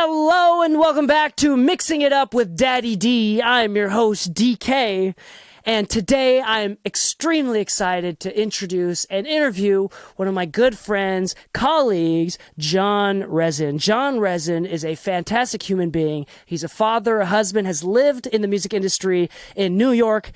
Hello and welcome back to Mixing It Up with Daddy D. I'm your host, Dee Kei, and today I'm extremely excited to introduce and interview one of my good friends, colleagues, Jon Rezin. Jon Rezin is a fantastic human being. He's a father, a husband, has lived in the music industry in New York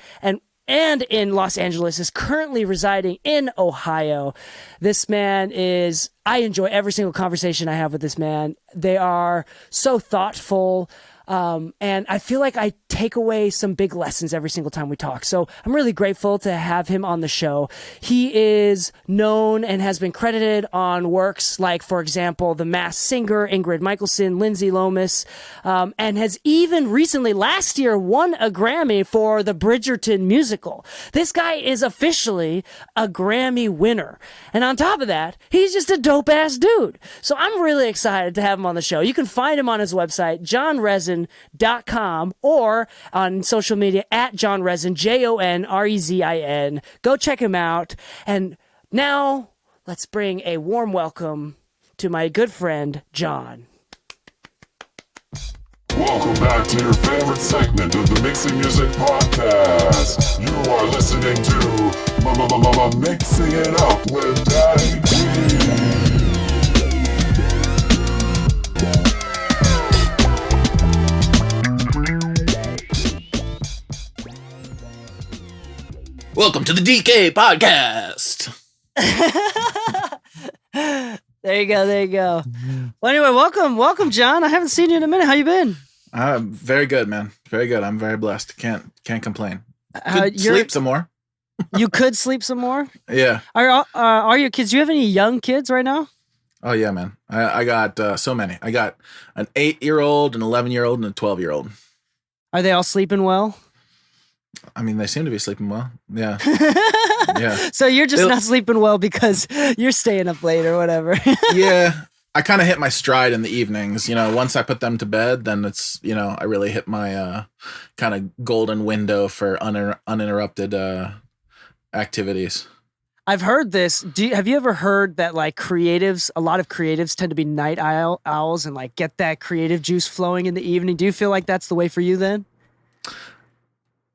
and in Los Angeles, is currently residing in Ohio. This man is, I enjoy every single conversation I have with this man. They are so thoughtful, and I feel like I take away some big lessons every single time we talk. So I'm really grateful to have him on the show. He is known and has been credited on works like, for example, The Masked Singer, Ingrid Michaelson, Lindsay Lomas, and has even recently, last year, won a Grammy for the Bridgerton musical. This guy is officially a Grammy winner. And on top of that, he's just a dope-ass dude. So I'm really excited to have him on the show. You can find him on his website, jonrezin.com, or on social media at Jon Rezin, JONREZIN. Go check him out. And now let's bring a warm welcome to my good friend, Jon. Welcome back to your favorite segment of the Mixing Music Podcast. You are listening to Mixing It Up with Daddy D. Welcome to the DK podcast. There you go. Well, anyway, welcome, Jon. I haven't seen you in a minute. How you been? Very good, man. Very good. I'm very blessed. Can't complain. Could sleep some more. You could sleep some more? Yeah. Are your kids? Do you have any young kids right now? Oh yeah, man. I got so many. I got an 8-year-old, an 11-year-old, and a 12-year-old. Are they all sleeping well? I mean, they seem to be sleeping well. Yeah. Yeah. So you're just not sleeping well because you're staying up late or whatever. Yeah. I kind of hit my stride in the evenings. You know, once I put them to bed, then it's, I really hit my kind of golden window for uninterrupted activities. I've heard this. Have you ever heard that like a lot of creatives tend to be night owls and like get that creative juice flowing in the evening? Do you feel like that's the way for you then?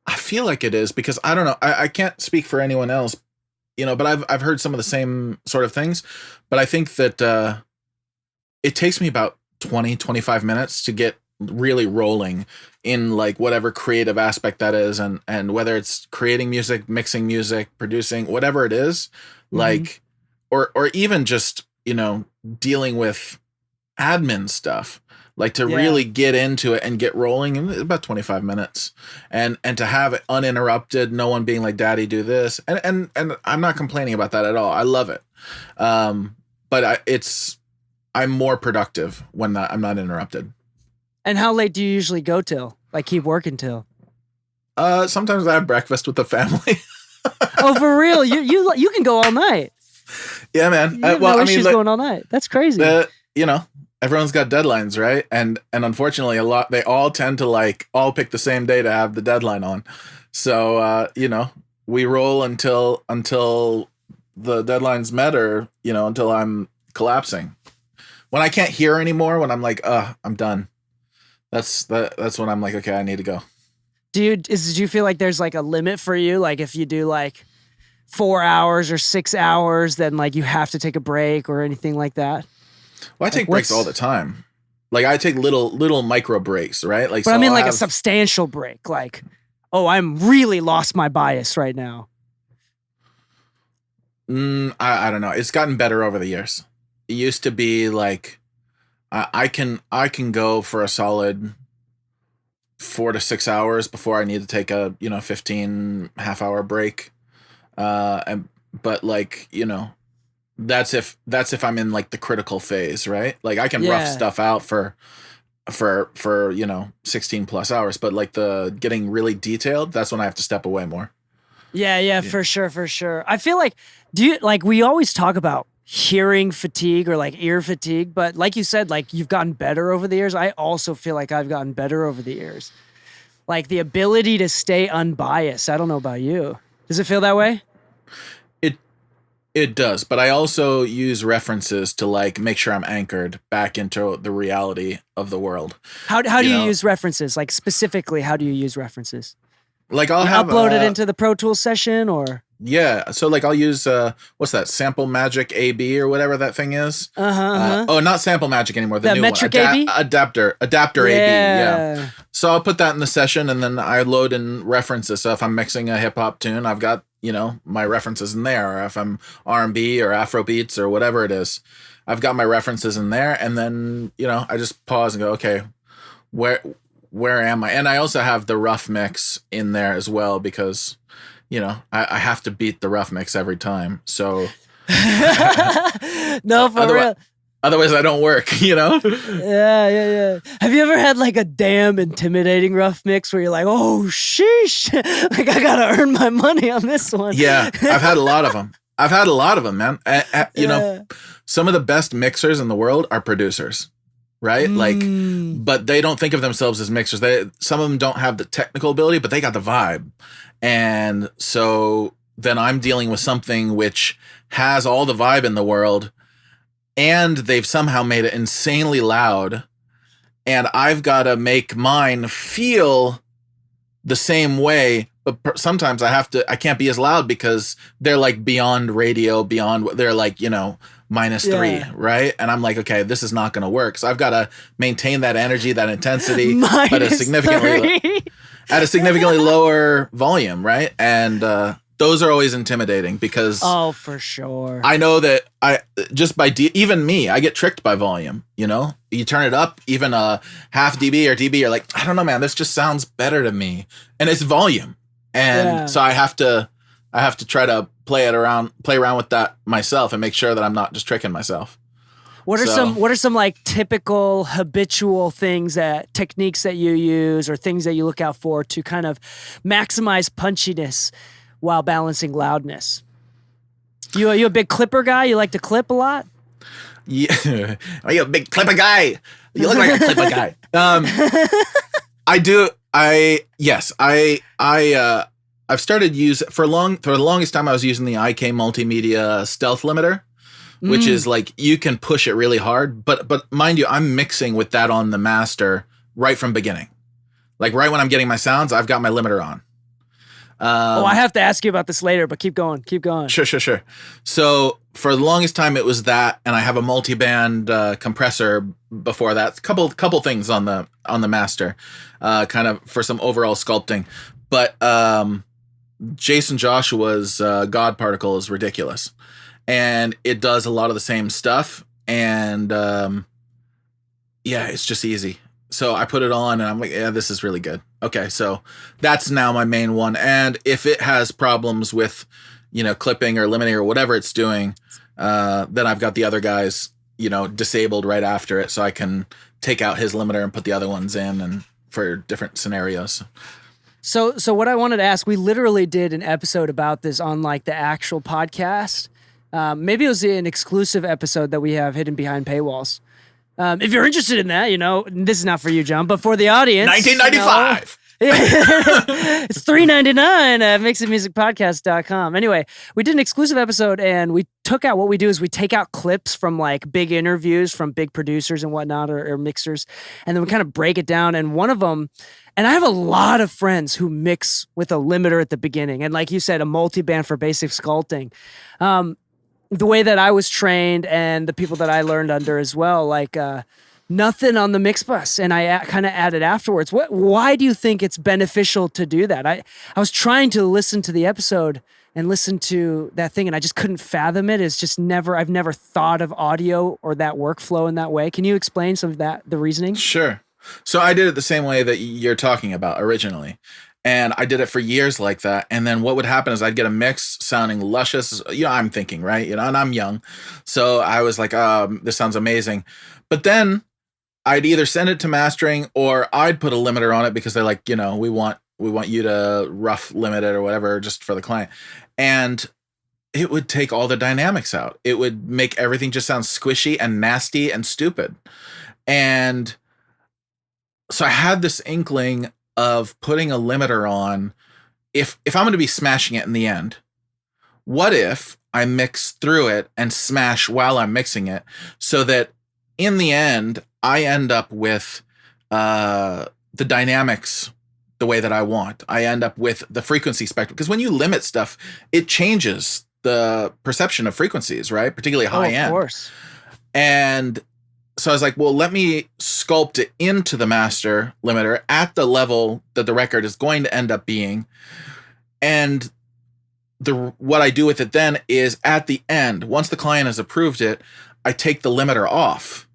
I feel like it is because I don't know. I can't speak for anyone else, but I've heard some of the same sort of things. But I think that it takes me about 20-25 minutes to get really rolling in like whatever creative aspect that is. And whether it's creating music, mixing music, producing, whatever it is, like, or even just, dealing with admin stuff. Like to really get into it and get rolling in about 25 minutes and to have it uninterrupted, no one being like, Daddy, do this. And I'm not complaining about that at all. I love it. But I'm more productive when I'm not interrupted. And how late do you usually go till? Like keep working till? Sometimes I have breakfast with the family. Oh, for real? You can go all night. Yeah, man. She's going all night. That's crazy. Everyone's got deadlines, right? And unfortunately, they all tend to all pick the same day to have the deadline on. So we roll until the deadline's met, or until I'm collapsing. When I can't hear anymore, when I'm like, I'm done. That's when I'm like, okay, I need to go. Do you feel like there's like a limit for you? Like if you do like 4 hours or 6 hours, then like you have to take a break or anything like that? Well, I take breaks all the time. Like I take little micro breaks, right? But so I mean a substantial break. Like, I'm really lost my bias right now. I don't know. It's gotten better over the years. It used to be like I can go for a solid 4 to 6 hours before I need to take a 15 half-hour break. But like that's if I'm in like the critical phase, right? Like I can rough stuff out for 16 plus hours, but like the getting really detailed, that's when I have to step away more. Yeah, for sure. I feel like we always talk about hearing fatigue or like ear fatigue, but like you said, like you've gotten better over the years. I also feel like I've gotten better over the years. Like the ability to stay unbiased. I don't know about you. Does it feel that way? It does, but I also use references to like make sure I'm anchored back into the reality of the world. How do you use references? Like specifically, how do you use references? Like I'll have upload it into the Pro Tools session, or yeah. So like I'll use what's that, Sample Magic AB or whatever that thing is. Oh, not Sample Magic anymore. The that new Metric one. AB? Adapter AB. Yeah. So I'll put that in the session, and then I load in references. So if I'm mixing a hip hop tune, I've got my references in there. Or if I'm R&B or Afro beats or whatever it is, I've got my references in there, and then I just pause and go, okay, where am I? And I also have the rough mix in there as well because, I have to beat the rough mix every time. So no, for real. Otherwise I don't work, Yeah. Have you ever had like a damn intimidating rough mix where you're like, oh, sheesh, like I gotta earn my money on this one? Yeah, I've had a lot of them. Man. Some of the best mixers in the world are producers. Right? But they don't think of themselves as mixers. Some of them don't have the technical ability, but they got the vibe. And so then I'm dealing with something which has all the vibe in the world, and they've somehow made it insanely loud. And I've got to make mine feel the same way. But sometimes I can't be as loud because they're like beyond radio, they're like, -3, right? And I'm like, okay, this is not going to work. So I've got to maintain that energy, that intensity at a significantly lower volume, right? And those are always intimidating because for sure. I know that even me, I get tricked by volume. You turn it up even a half dB or dB, you're like, I don't know, man, this just sounds better to me, and it's volume, and so I have to try to play around with that myself and make sure that I'm not just tricking myself. What are some like typical habitual techniques that you use or things that you look out for to kind of maximize punchiness while balancing loudness? You a big clipper guy? You like to clip a lot? Yeah. Are you a big clipper guy? You look like a clipper guy. I do. I've started for the longest time I was using the IK Multimedia Stealth Limiter, which is like you can push it really hard, but mind you, I'm mixing with that on the master right from beginning. Like right when I'm getting my sounds, I've got my limiter on. I have to ask you about this later, but keep going. Sure. So for the longest time it was that, and I have a multi-band compressor before that. Couple things on the master, kind of for some overall sculpting. But Jason Joshua's God Particle is ridiculous, and it does a lot of the same stuff, and it's just easy. So I put it on and I'm like, yeah, this is really good. Okay, so that's now my main one. And if it has problems with, clipping or limiting or whatever it's doing, then I've got the other guys, disabled right after it, so I can take out his limiter and put the other ones in, and for different scenarios. So what I wanted to ask, we literally did an episode about this on like the actual podcast. Maybe it was an exclusive episode that we have hidden behind paywalls. If you're interested in that, this is not for you, John, but for the audience. 1995. It's $3.99 at mixingmusicpodcast.com. Anyway, we did an exclusive episode, and we took out, what we do is we take out clips from like big interviews from big producers and whatnot, or mixers, and then we kind of break it down. And one of them, and I have a lot of friends who mix with a limiter at the beginning, and like you said, a multi-band for basic sculpting. The way that I was trained and the people that I learned under as well, like nothing on the mix bus, and I kind of added afterwards. Why do you think it's beneficial to do that? I was trying to listen to the episode and listen to that thing, and I just couldn't fathom it. It's just I've never thought of audio or that workflow in that way. Can you explain some of the reasoning? Sure. So I did it the same way that you're talking about originally. And I did it for years like that. And then what would happen is I'd get a mix sounding luscious. I'm thinking, right? And I'm young. So I was like, this sounds amazing. But then I'd either send it to mastering, or I'd put a limiter on it because they're like, we want you to rough limit it or whatever, just for the client. And it would take all the dynamics out. It would make everything just sound squishy and nasty and stupid. And so I had this inkling of putting a limiter on if I'm going to be smashing it in the end, what if I mix through it and smash while I'm mixing it, so that in the end I end up with the dynamics the way that I want. I end up with the frequency spectrum, because when you limit stuff, it changes the perception of frequencies, right? Particularly high end. Of course. And so I was like, well, let me sculpt it into the master limiter at the level that the record is going to end up being. And what I do with it then is at the end, once the client has approved it, I take the limiter off.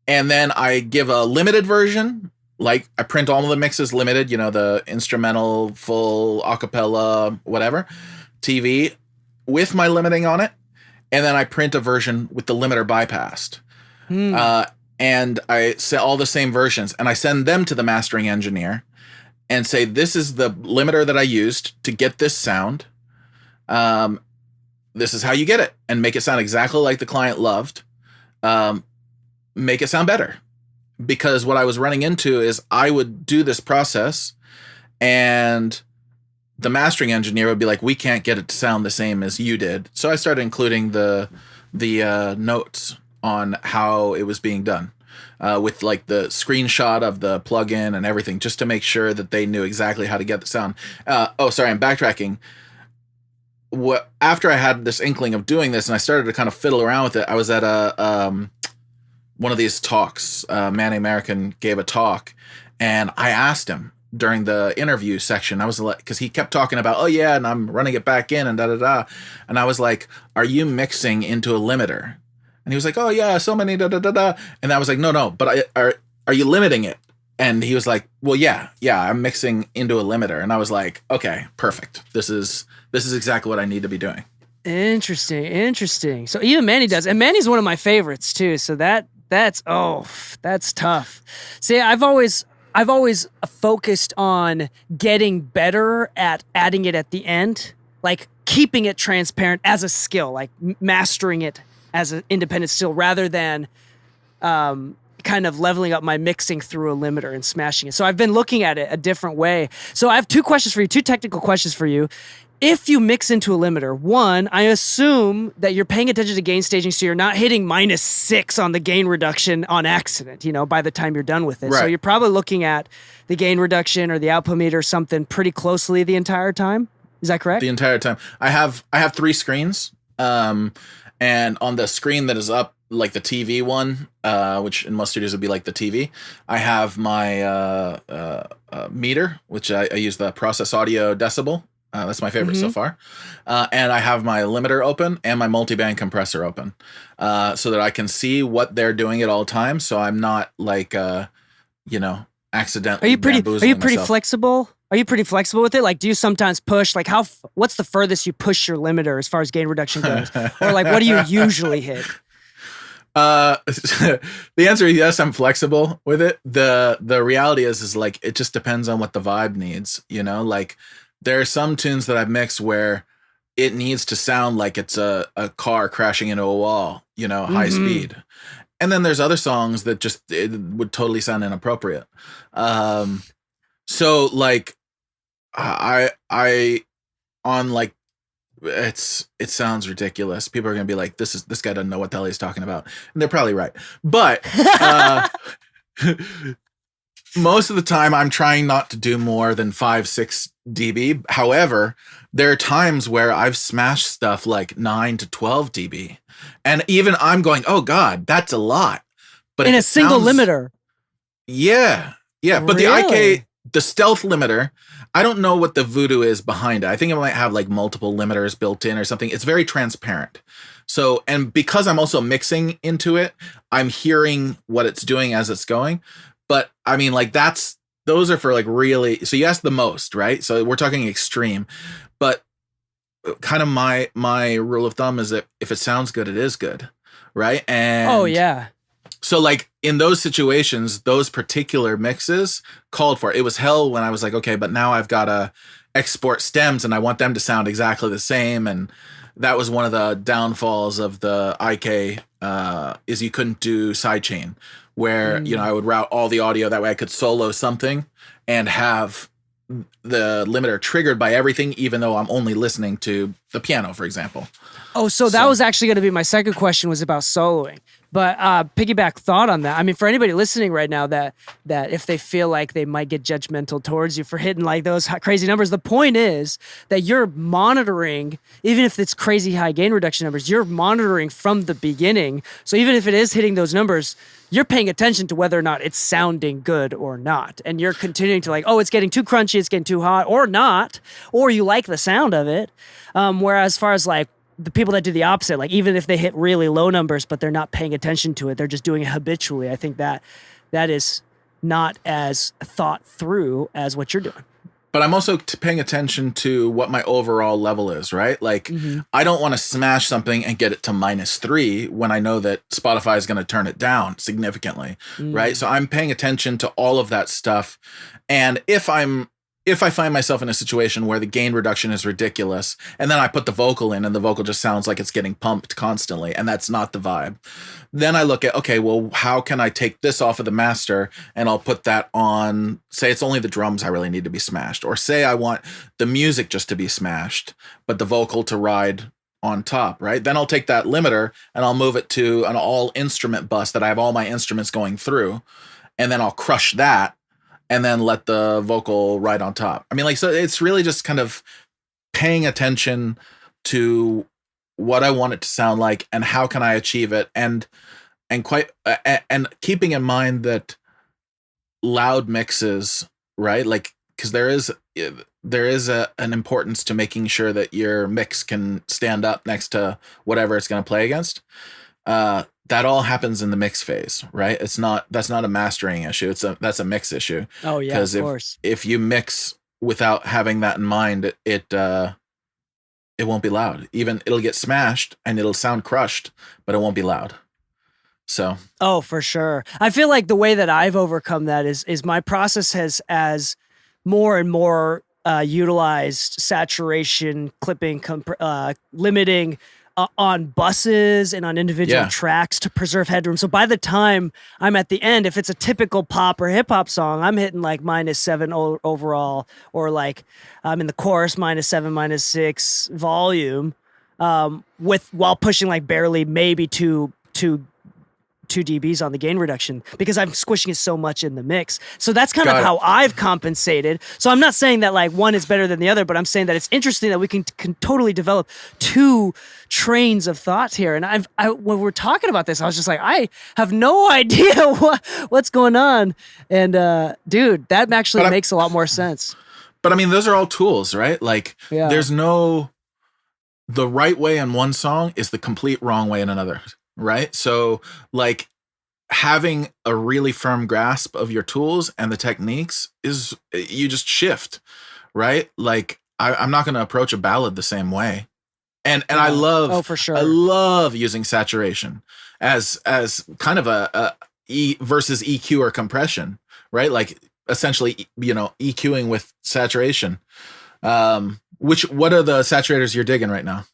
And then I give a limited version. Like, I print all of the mixes limited, the instrumental, full, acapella, whatever, TV, with my limiting on it. And then I print a version with the limiter bypassed. And I set all the same versions, and I send them to the mastering engineer and say, this is the limiter that I used to get this sound. This is how you get it, and make it sound exactly like the client loved. Make it sound better. Because what I was running into is I would do this process, and the mastering engineer would be like, we can't get it to sound the same as you did. So I started including the notes on how it was being done, with like the screenshot of the plugin and everything, just to make sure that they knew exactly how to get the sound. Sorry, I'm backtracking. After I had this inkling of doing this and I started to kind of fiddle around with it, I was at one of these talks. Manny American gave a talk, and I asked him during the interview section, I was like, because he kept talking about, oh yeah, and I'm running it back in and da-da-da. And I was like, are you mixing into a limiter? And he was like, oh yeah, so many da-da-da-da. And I was like, no, but are you limiting it? And he was like, well, yeah, I'm mixing into a limiter. And I was like, okay, perfect. This is exactly what I need to be doing. Interesting. So even Manny does, and Manny's one of my favorites too. So that's tough. See, I've always focused on getting better at adding it at the end, like keeping it transparent as a skill, like mastering it as an independent skill, rather than kind of leveling up my mixing through a limiter and smashing it. So I've been looking at it a different way. So I have two technical questions for you. If you mix into a limiter, one, I assume that you're paying attention to gain staging, so you're not hitting -6 on the gain reduction on accident, by the time you're done with it. Right. So you're probably looking at the gain reduction or the output meter, something pretty closely the entire time. Is that correct? The entire time. I have 3 screens. And on the screen that is up, like the TV one, which in most studios would be like the TV, I have my meter, which I use the Process Audio Decibel. That's my favorite so far. And I have my limiter open and my multiband compressor open, so that I can see what they're doing at all times. So I'm not like, accidentally. Are you pretty flexible? Are you pretty flexible with it? Like, do you sometimes push? Like, what's the furthest you push your limiter as far as gain reduction goes? Or like, what do you usually hit? The answer is yes, I'm flexible with it. The reality is like, it just depends on what the vibe needs, like. There are some tunes that I've mixed where it needs to sound like it's a car crashing into a wall, high speed. And then there's other songs that just, it would totally sound inappropriate. So like I on like, it sounds ridiculous. People are going to be like, this guy doesn't know what the hell he's talking about. And they're probably right. But, most of the time I'm trying not to do more than 5-6 dB. However, there are times where I've smashed stuff like 9 to 12 dB. And even I'm going, oh God, that's a lot. But in a single limiter. Yeah. But really? the stealth limiter, I don't know what the voodoo is behind it. I think it might have like multiple limiters built in or something. It's very transparent. So, and because I'm also mixing into it, I'm hearing what it's doing as it's going. But I mean, like those are for like really, so you asked the most, right? So we're talking extreme, but kind of my rule of thumb is that if it sounds good, it is good. Right. And oh yeah. So like in those situations, those particular mixes called for it. It was hell when I was like, okay, but now I've got to export stems and I want them to sound exactly the same. And that was one of the downfalls of the IK, is you couldn't do sidechain, where, I would route all the audio that way I could solo something and have the limiter triggered by everything, even though I'm only listening to the piano, for example. Oh, so that was actually going to be my second question, was about soloing. But piggyback thought on that. I mean, for anybody listening right now that if they feel like they might get judgmental towards you for hitting like those crazy numbers, the point is that you're monitoring, even if it's crazy high gain reduction numbers, you're monitoring from the beginning. So even if it is hitting those numbers, you're paying attention to whether or not it's sounding good or not. And you're continuing to like, oh, it's getting too crunchy, it's getting too hot, or not, or you like the sound of it. Whereas as far as like, the people that do the opposite, like even if they hit really low numbers, but they're not paying attention to it, they're just doing it habitually. I think that is not as thought through as what you're doing. But I'm also paying attention to what my overall level is, right? Like, I don't want to smash something and get it to -3 when I know that Spotify is going to turn it down significantly, right? So I'm paying attention to all of that stuff. And if I find myself in a situation where the gain reduction is ridiculous, and then I put the vocal in and the vocal just sounds like it's getting pumped constantly, and that's not the vibe, then I look at, okay, well, how can I take this off of the master and I'll put that on, say it's only the drums I really need to be smashed, or say I want the music just to be smashed, but the vocal to ride on top, right? Then I'll take that limiter and I'll move it to an all instrument bus that I have all my instruments going through, and then I'll crush that and then let the vocal ride on top. I mean, like, so it's really just kind of paying attention to what I want it to sound like and how can I achieve it, and keeping in mind that loud mixes, right? Like, because there is an importance to making sure that your mix can stand up next to whatever it's going to play against. That all happens in the mix phase, right? That's not a mastering issue. That's a mix issue. Oh yeah, of course. If you mix without having that in mind, it won't be loud. Even it'll get smashed and it'll sound crushed, but it won't be loud. So. Oh, for sure. I feel like the way that I've overcome that is my process has, as more and more utilized saturation, clipping, limiting, on buses and on individual tracks to preserve headroom. So by the time I'm at the end, if it's a typical pop or hip hop song, I'm hitting like -7 overall, or like I'm in the chorus -7, -6 volume, while pushing like barely maybe two 2 dBs on the gain reduction because I'm squishing it so much in the mix. So that's kind of how I've compensated. So I'm not saying that like one is better than the other, but I'm saying that it's interesting that we can totally develop 2 trains of thoughts here. And when we're talking about this, I was just like, I have no idea what's going on. And dude, that actually makes a lot more sense. But I mean, those are all tools, right? Like there's the right way in one song is the complete wrong way in another. Right. So like having a really firm grasp of your tools and the techniques is you just shift. Right. Like I'm not going to approach a ballad the same way. And I love, for sure. I love using saturation as kind of a E versus EQ or compression. Right. Like essentially, EQing with saturation. What are the saturators you're digging right now?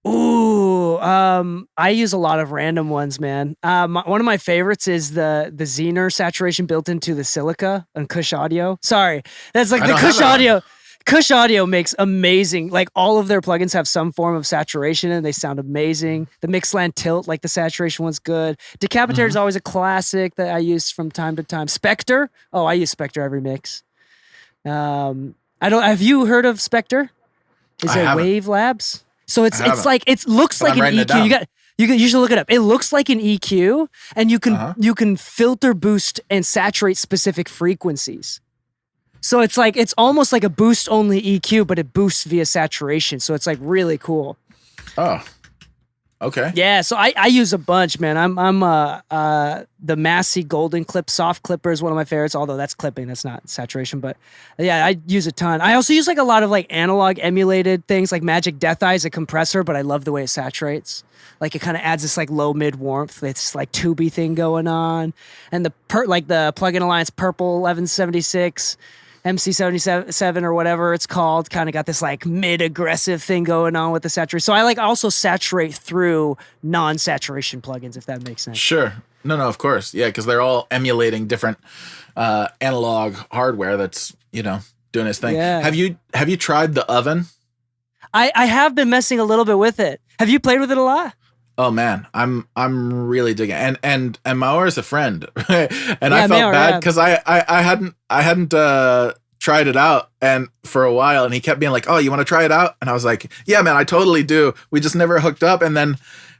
Ooh, I use a lot of random ones, man. One of my favorites is the Zener saturation built into the Silica and Kush Audio. Sorry, that's like the Kush Audio. Kush Audio makes amazing, like all of their plugins have some form of saturation and they sound amazing. The Mixland Tilt, like the saturation one's good. Decapitator is always a classic that I use from time to time. Spectre, I use Spectre every mix. Have you heard of Spectre? Is it Wave Labs? So it looks like an EQ. You should look it up. It looks like an EQ, and you can filter, boost, and saturate specific frequencies. So it's almost like a boost only EQ, but it boosts via saturation. So it's like really cool. Oh, okay. Yeah. So I use a bunch, man. I'm the Massey Golden Clip soft clipper is one of my favorites. Although that's clipping, that's not saturation. But yeah, I use a ton. I also use like a lot of like analog emulated things, like Magic Death Eye is a compressor, but I love the way it saturates. Like it kind of adds this like low mid warmth. It's like tubey thing going on, and the Plugin Alliance Purple 1176. MC77 or whatever it's called, kind of got this like mid-aggressive thing going on with the saturation. So I like also saturate through non-saturation plugins, if that makes sense. Sure. No, of course. Yeah, because they're all emulating different analog hardware that's, doing its thing. Yeah. Have you tried the oven? I have been messing a little bit with it. Have you played with it a lot? Oh man, I'm really digging it. And Maor is a friend, and Yeah, I felt Maor, bad yeah. because I hadn't tried it out and for a while, and he kept being like, "Oh, you want to try it out?" And I was like, "Yeah, man, I totally do." We just never hooked up, and then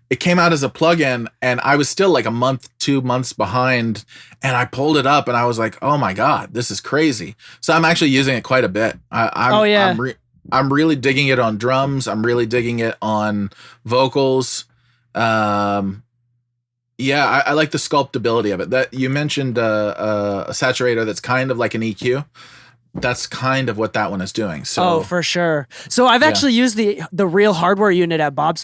it came out as a plugin, and I was still like a month, 2 months behind, and I pulled it up, and I was like, "Oh my god, this is crazy!" So I'm actually using it quite a bit. I'm really digging it on drums. I'm really digging it on vocals. I like the sculptability of it. That you mentioned a saturator that's kind of like an EQ. That's kind of what that one is doing. So, For sure. So I've actually used the real hardware unit at Bob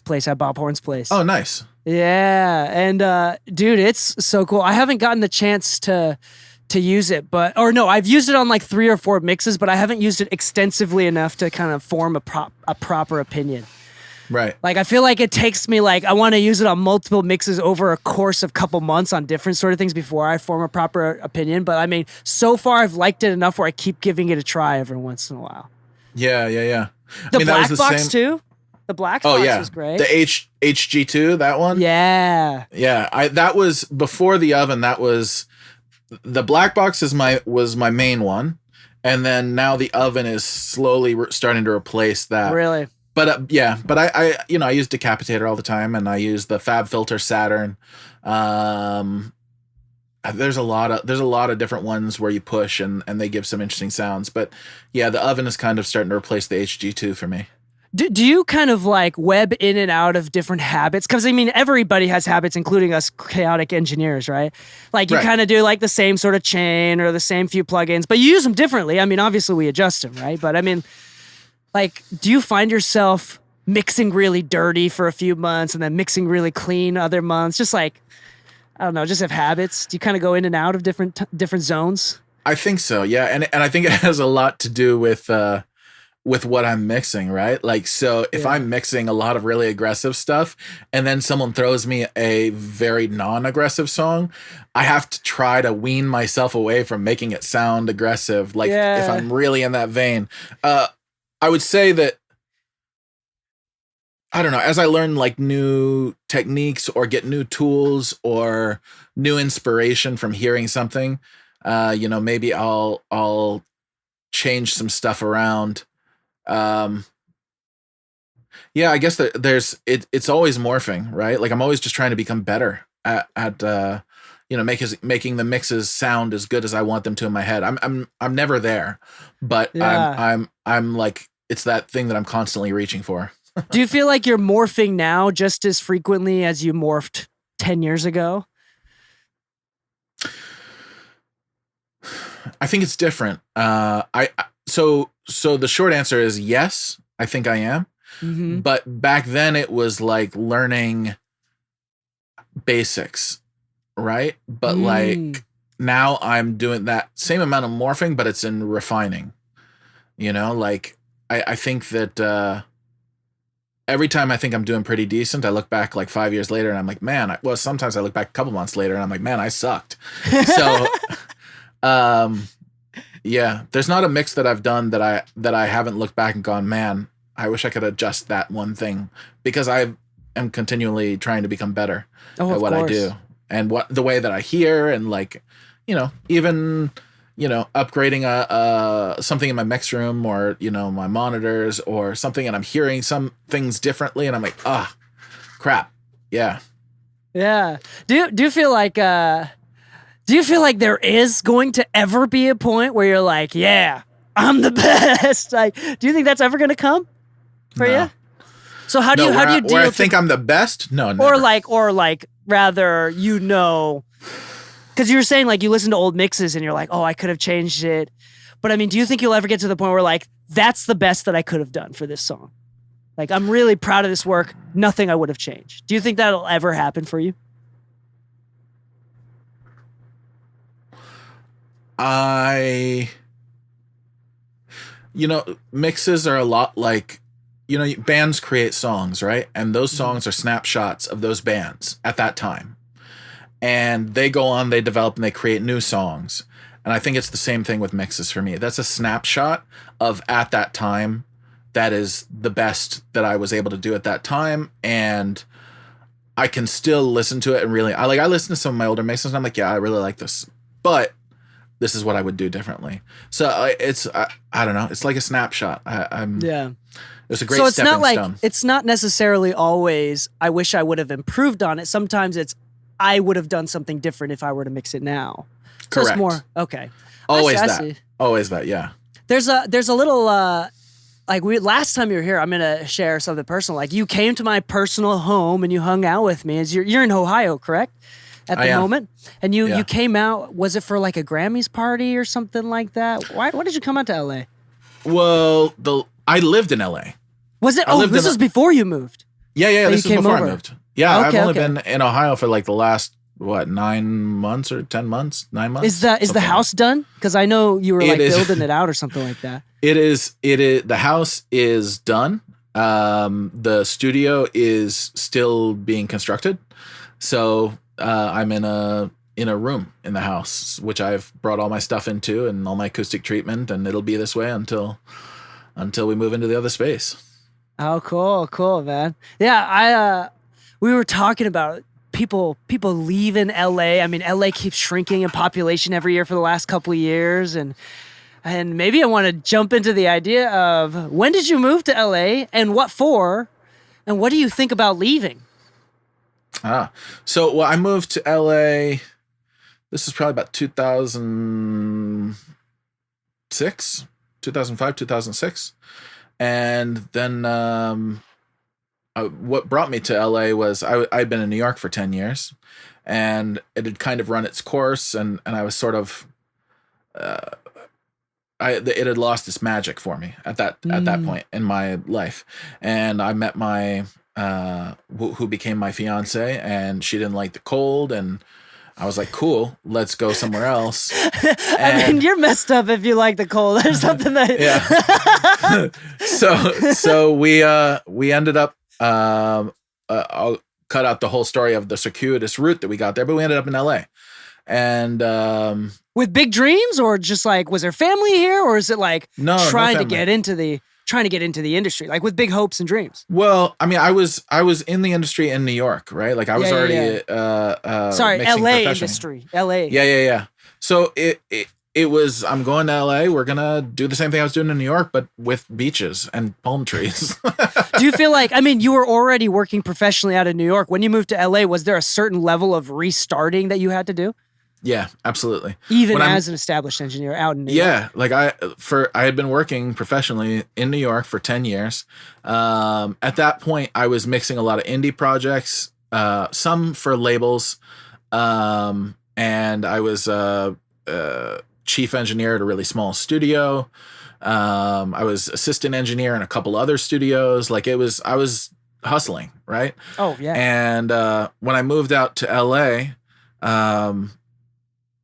Horn's place. Oh, nice. Yeah, and dude, it's so cool. I haven't gotten the chance to use it, I've used it on like 3 or 4 mixes, but I haven't used it extensively enough to kind of form a proper opinion. Right. Like, I feel like it takes me, like, I want to use it on multiple mixes over a course of couple months on different sort of things before I form a proper opinion. But I mean, so far I've liked it enough where I keep giving it a try every once in a while. Yeah. The black box too? The black box was great. The HG2, that one? Yeah. Yeah. That was before the oven. That was the black box was my main one. And then now the oven is slowly starting to replace that. Really? But I use Decapitator all the time, and I use the Fab Filter Saturn. There's a lot of different ones where you push and they give some interesting sounds. But yeah, the oven is kind of starting to replace the HG2 for me. Do you kind of like web in and out of different habits? Because I mean, everybody has habits, including us chaotic engineers, right? Like you kind of do like the same sort of chain or the same few plugins, but you use them differently. I mean, obviously we adjust them, right? But I mean, like, do you find yourself mixing really dirty for a few months and then mixing really clean other months? Just like, I don't know, just have habits? Do you kind of go in and out of different zones? I think so, yeah. And I think it has a lot to do with what I'm mixing, right? Like, so if I'm mixing a lot of really aggressive stuff and then someone throws me a very non-aggressive song, I have to try to wean myself away from making it sound aggressive. Like if I'm really in that vein, I would say that, I don't know, as I learn like new techniques or get new tools or new inspiration from hearing something, maybe I'll change some stuff around. I guess it's always morphing, right? Like I'm always just trying to become better at making the mixes sound as good as I want them to in my head. I'm never there, but I'm like, it's that thing that I'm constantly reaching for. Do you feel like you're morphing now just as frequently as you morphed 10 years ago? I think it's different. So the short answer is yes, I think I am. Mm-hmm. But back then it was like learning basics, right? But like now I'm doing that same amount of morphing, but it's in refining. Like I think that every time I think I'm doing pretty decent, I look back like 5 years later and I'm like, man, sometimes I look back a couple months later and I'm like, man, I sucked. So, there's not a mix that I've done that I haven't looked back and gone, man, I wish I could adjust that one thing, because I am continually trying to become better at what I do and the way that I hear, and like, even upgrading something in my mix room or, my monitors or something, and I'm hearing some things differently and I'm like, crap. Yeah. Yeah. Do you feel like there is going to ever be a point where you're like, yeah, I'm the best? Like, do you think that's ever going to come for you? So how do you deal where I with think I'm the best? No, never. Or like rather, because you were saying like you listen to old mixes and you're like, oh, I could have changed it. But I mean, do you think you'll ever get to the point where like, that's the best that I could have done for this song? Like, I'm really proud of this work. Nothing I would have changed. Do you think that'll ever happen for you? Mixes are a lot like, bands create songs, right? And those songs are snapshots of those bands at that time. and they go on, they develop, and they create new songs. And I think it's the same thing with mixes for me. That's a snapshot of at that time. That is the best that I was able to do at that time. And I can still listen to it and really, I listen to some of my older mixes and I'm like, yeah, I really like this, but this is what I would do differently. So I don't know. It's like a snapshot. It's a great stepping stone. It's not necessarily always, I wish I would have improved on it. Sometimes it's, I would have done something different if I were to mix it now. So Correct. it's more, okay. Always I that. see. Always that. Yeah. There's a little, last time you were here, I'm going to share something personal. Like you came to my personal home and you hung out with me. You're in Ohio, correct? At the moment. And you came out, was it for like a Grammys party or something like that? Why did you come out to LA? Well, I lived in LA. Was it? Oh, this was before you moved. Yeah. This was before over. I moved. Yeah, Okay, I've only been in Ohio for like the last 9 months or 10 months, 9 months. Is the house done? Because I know you were building it out or something like that. It is. The house is done. The studio is still being constructed. So I'm in a room in the house, which I've brought all my stuff into and all my acoustic treatment, and it'll be this way until we move into the other space. Oh, cool, man. Yeah, we were talking about people leaving LA. I mean, LA keeps shrinking in population every year for the last couple of years, and maybe I want to jump into the idea of when did you move to LA and what for, and what do you think about leaving? So I moved to LA. This is probably about 2005, 2006. And then what brought me to LA was I'd been in New York for 10 years, and it had kind of run its course, and I was sort of it had lost its magic for me at that point in my life. And I met my who became my fiance, and she didn't like the cold, and I was like, cool, let's go somewhere else. I mean, you're messed up if you like the cold. There's something that... Yeah. So we ended up, I'll cut out the whole story of the circuitous route that we got there, but we ended up in LA. And... with big dreams, or just like, was there family here, or is it like trying to get into the industry, like with big hopes and dreams? Well, I mean, I was in the industry in New York, right? Like I was already LA industry. LA. Yeah. So it was, I'm going to LA. We're gonna do the same thing I was doing in New York, but with beaches and palm trees. Do you feel like, I mean, you were already working professionally out of New York. When you moved to LA, was there a certain level of restarting that you had to do? Yeah, absolutely. Even as an established engineer out in New York. Yeah, like I had been working professionally in New York for 10 years. At that point, I was mixing a lot of indie projects, some for labels, and I was chief engineer at a really small studio. I was assistant engineer in a couple other studios. Like I was hustling, right? Oh yeah. And when I moved out to LA,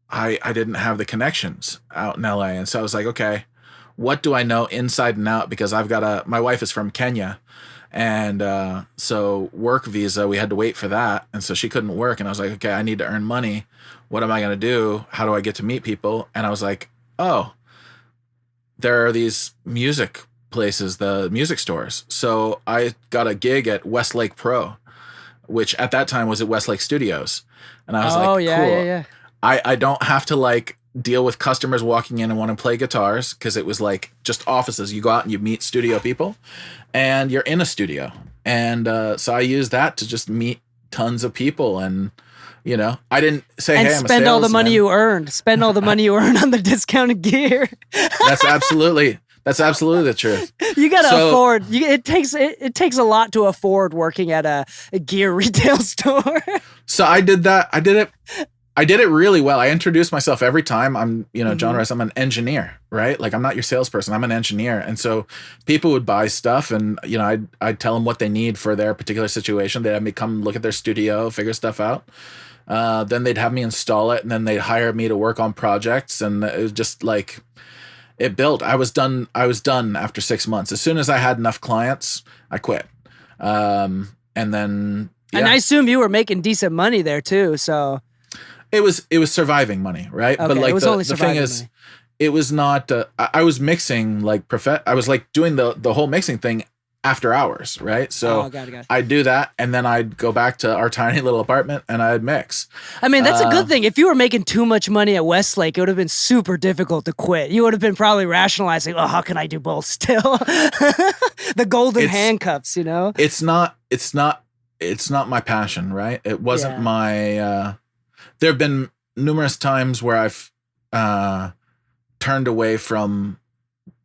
I didn't have the connections out in LA. And so I was like, okay, what do I know inside and out? Because my wife is from Kenya. And so work visa, we had to wait for that. And so she couldn't work. And I was like, okay, I need to earn money. What am I going to do? How do I get to meet people? And I was like, oh, there are these music places, the music stores. So I got a gig at Westlake Pro, which at that time was at Westlake Studios. And I was cool. Yeah. I don't have to like deal with customers walking in and want to play guitars, because it was like just offices. You go out and you meet studio people, and you're in a studio. And so I used that to just meet tons of people. And, I didn't say, and hey, I'm a spend all the money salesman. you earned. Spend all the money you earned on the discounted gear. That's absolutely the truth. You got to afford. It takes a lot to afford working at a gear retail store. So I did that. I did it really well. I introduced myself every time. I'm, Jon Rezin. I'm an engineer, right? Like I'm not your salesperson. I'm an engineer. And so people would buy stuff, and I'd tell them what they need for their particular situation. They'd have me come look at their studio, figure stuff out. Then they'd have me install it, and then they'd hire me to work on projects. And it was just like, it built. I was done after 6 months. As soon as I had enough clients, I quit. And then, and I assume you were making decent money there too. So It was surviving money, right? Okay, But like it was only the thing surviving is, money. it was not. I was mixing like I was like doing the whole mixing thing after hours, right? So Oh, got it. I'd do that, and then I'd go back to our tiny little apartment and I'd mix. I mean, that's a good thing. If you were making too much money at Westlake, it would have been super difficult to quit. You would have been probably rationalizing, "Oh, how can I do both still?" The golden handcuffs, you know. It's not my passion, right? It wasn't my. There have been numerous times where I've turned away from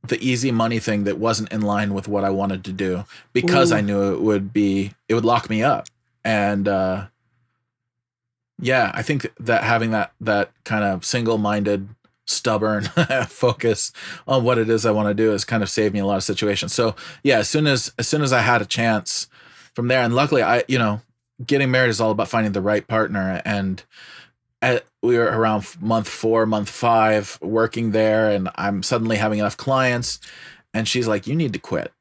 the easy money thing that wasn't in line with what I wanted to do because I knew it would lock me up. And I think that having that kind of single-minded, stubborn focus on what it is I want to do has kind of saved me a lot of situations. So yeah, as soon as I had a chance from there, and luckily getting married is all about finding the right partner, and we were around month 4, month 5 working there, and I'm suddenly having enough clients, and she's like, "You need to quit."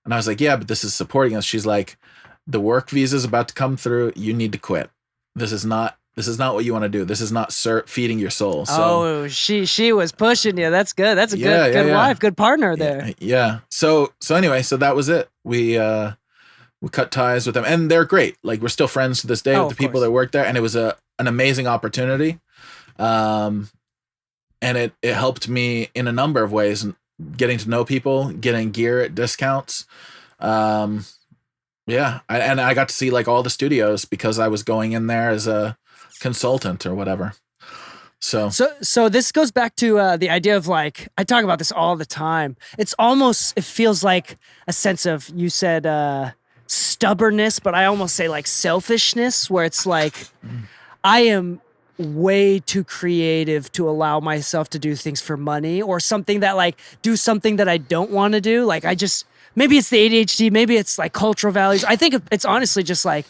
And I was like, "Yeah, but this is supporting us." She's like, "The work visa is about to come through. You need to quit. This is not what you want to do. This is not feeding your soul." So, she was pushing you. That's good. That's a good wife, good partner there. Yeah. So anyway, so that was it. We cut ties with them, and they're great. Like, we're still friends to this day with the people that work there, and it was an amazing opportunity. And it helped me in a number of ways, getting to know people, getting gear at discounts. I got to see like all the studios because I was going in there as a consultant or whatever. So this goes back to the idea of, like, I talk about this all the time. It feels like a sense of, you said, stubbornness, but I almost say like selfishness, where it's like, I am way too creative to allow myself to do things for money, or something that, like, do something that I don't want to do. Like, maybe it's the ADHD, maybe it's like cultural values. I think it's honestly just like,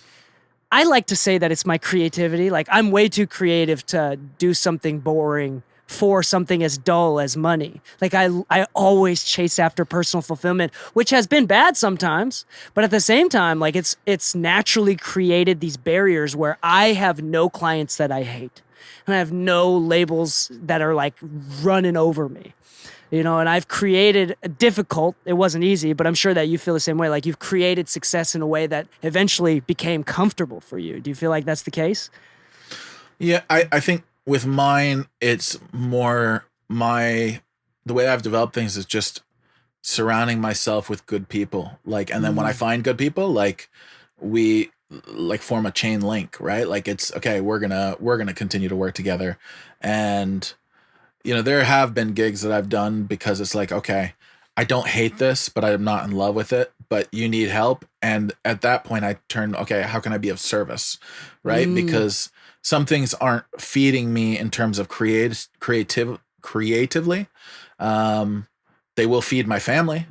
I like to say that it's my creativity. Like, I'm way too creative to do something boring for something as dull as money. Like, I always chase after personal fulfillment, which has been bad sometimes, but at the same time, like, it's naturally created these barriers where I have no clients that I hate, and I have no labels that are like running over me. You know, and I've created it wasn't easy, but I'm sure that you feel the same way. Like, you've created success in a way that eventually became comfortable for you. Do you feel like that's the case? Yeah, I think with mine, it's more the way I've developed things is just surrounding myself with good people. Like, and then when I find good people, like, we like form a chain link, right? Like, it's okay, we're gonna continue to work together. And there have been gigs that I've done because it's like, okay, I don't hate this, but I'm not in love with it, but you need help. And at that point I turn, okay, how can I be of service? Right? Because some things aren't feeding me in terms of creatively. They will feed my family.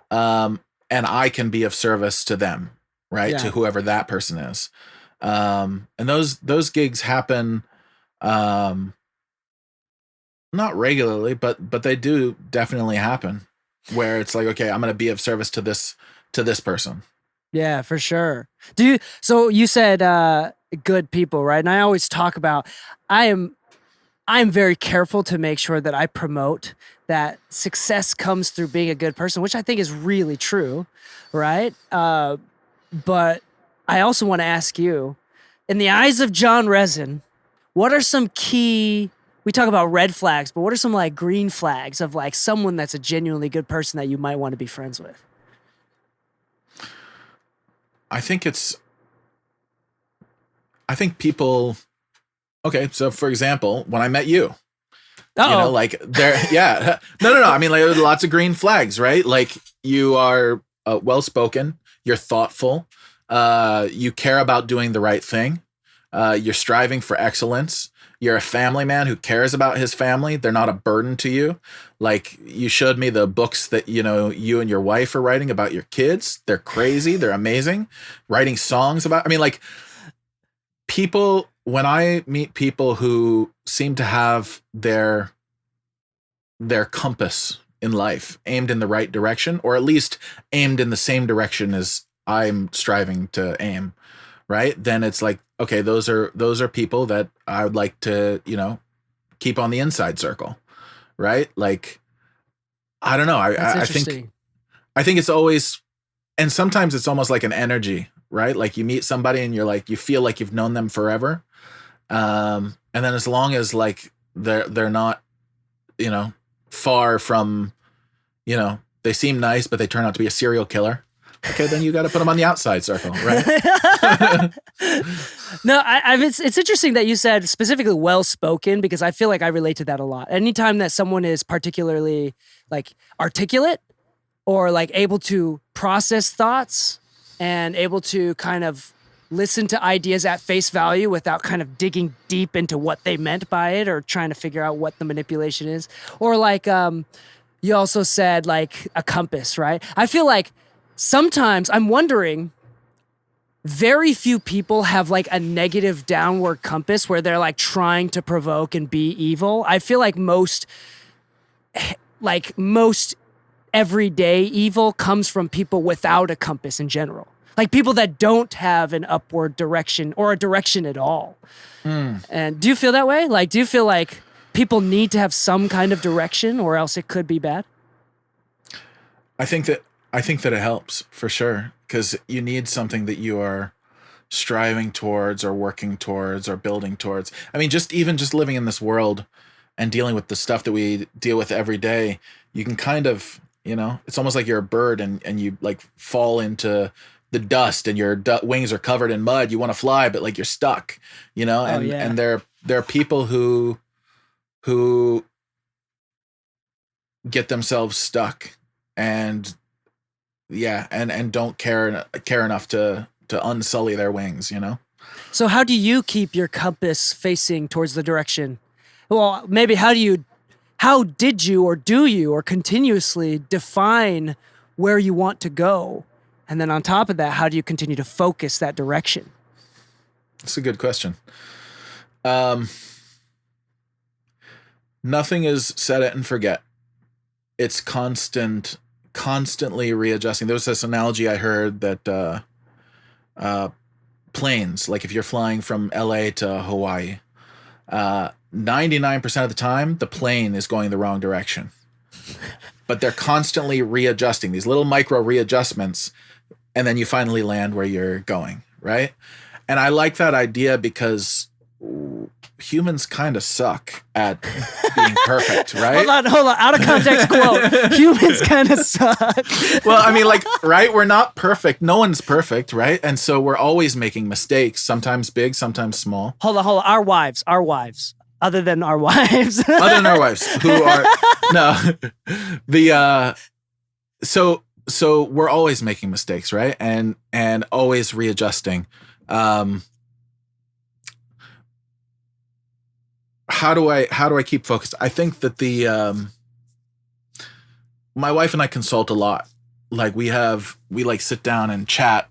And I can be of service to them, right? Yeah. To whoever that person is. And those gigs happen, not regularly, but they do definitely happen, where it's like, okay, I'm going to be of service to this person. Yeah, for sure. So you said good people, right? And I always talk about, I'm very careful to make sure that I promote that success comes through being a good person, which I think is really true, right? But I also want to ask you, in the eyes of Jon Rezin, what are some key, we talk about red flags, but what are some like green flags of like someone that's a genuinely good person that you might want to be friends with? I think okay, so for example, when I met you, like there, yeah, no. I mean, like, there's lots of green flags, right? Like, you are well-spoken, you're thoughtful, you care about doing the right thing, you're striving for excellence, you're a family man who cares about his family. They're not a burden to you. Like, you showed me the books that, you and your wife are writing about your kids. They're crazy. They're amazing. Writing songs about, I mean, like, people, when I meet people who seem to have their compass in life aimed in the right direction, or at least aimed in the same direction as I'm striving to aim, right? Then it's like, okay, those are people that I would like to, keep on the inside circle, right? Like, I don't know. That's I think interesting. it's always, and sometimes it's almost like an energy, right? Like you meet somebody and you're like, you feel like you've known them forever. And then as long as like they're not, far from, they seem nice, but they turn out to be a serial killer. Okay, then you got to put them on the outside circle, right? No, it's interesting that you said specifically well-spoken, because I feel like I relate to that a lot. Anytime that someone is particularly like articulate or like able to process thoughts and able to kind of listen to ideas at face value without kind of digging deep into what they meant by it or trying to figure out what the manipulation is. Or like you also said like a compass, right? I feel like sometimes I'm wondering, very few people have like a negative downward compass where they're like trying to provoke and be evil. I feel like most everyday evil comes from people without a compass in general. Like people that don't have an upward direction or a direction at all. And do you feel that way? Like, do you feel like people need to have some kind of direction or else it could be bad? I think that it helps for sure, because you need something that you are striving towards or working towards or building towards. I mean, just living in this world and dealing with the stuff that we deal with every day, you can kind of, it's almost like you're a bird and you like fall into the dust and your wings are covered in mud. You want to fly, but like you're stuck, and there are people who get themselves stuck and don't care enough to unsully their wings, So how do you keep your compass facing towards the direction? Well, maybe how did you or do you or continuously define where you want to go? And then on top of that, how do you continue to focus that direction? That's a good question. Nothing is set it and forget. It's constantly readjusting. There was this analogy I heard that planes, like if you're flying from LA to Hawaii, 99% of the time, the plane is going the wrong direction. But they're constantly readjusting, these little micro readjustments, and then you finally land where you're going, right? And I like that idea because humans kind of suck at being perfect, right? Hold on. Out of context quote. Humans kind of suck. Well, I mean, like, right? We're not perfect. No one's perfect, right? And so we're always making mistakes, sometimes big, sometimes small. Hold on. Our wives. Other than our wives. Other than our wives, who are, no. So we're always making mistakes, right? And always readjusting. How do I keep focused? I think that my wife and I consult a lot. Like we sit down and chat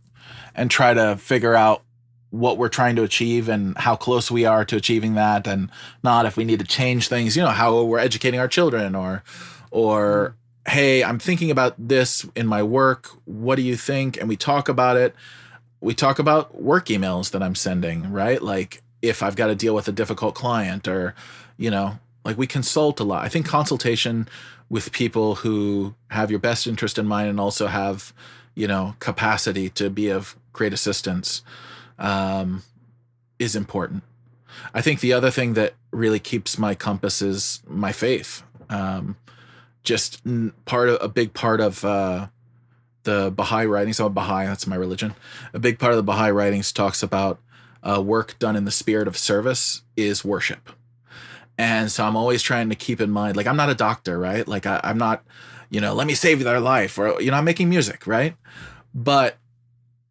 and try to figure out what we're trying to achieve and how close we are to achieving that, and not if we need to change things, how we're educating our children or hey, I'm thinking about this in my work. What do you think? And we talk about it. We talk about work emails that I'm sending, right? Like if I've got to deal with a difficult client or, like we consult a lot. I think consultation with people who have your best interest in mind and also have, capacity to be of great assistance, is important. I think the other thing that really keeps my compass is my faith. A big part of the Baha'i writings. I'm a Baha'i, that's my religion. A big part of the Baha'i writings talks about work done in the spirit of service is worship. And so I'm always trying to keep in mind, like, I'm not a doctor, right? Like I'm not, let me save their life, or, I'm making music, right? But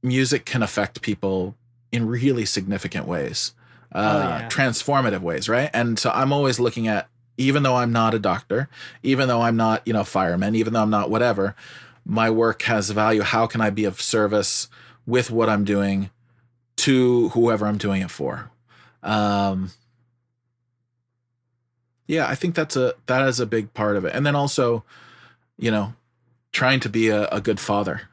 music can affect people in really significant ways, transformative ways, right? And so I'm always looking at, even though I'm not a doctor, even though I'm not, fireman, even though I'm not whatever, my work has value. How can I be of service with what I'm doing to whoever I'm doing it for? I think that is a big part of it. And then also, trying to be a good father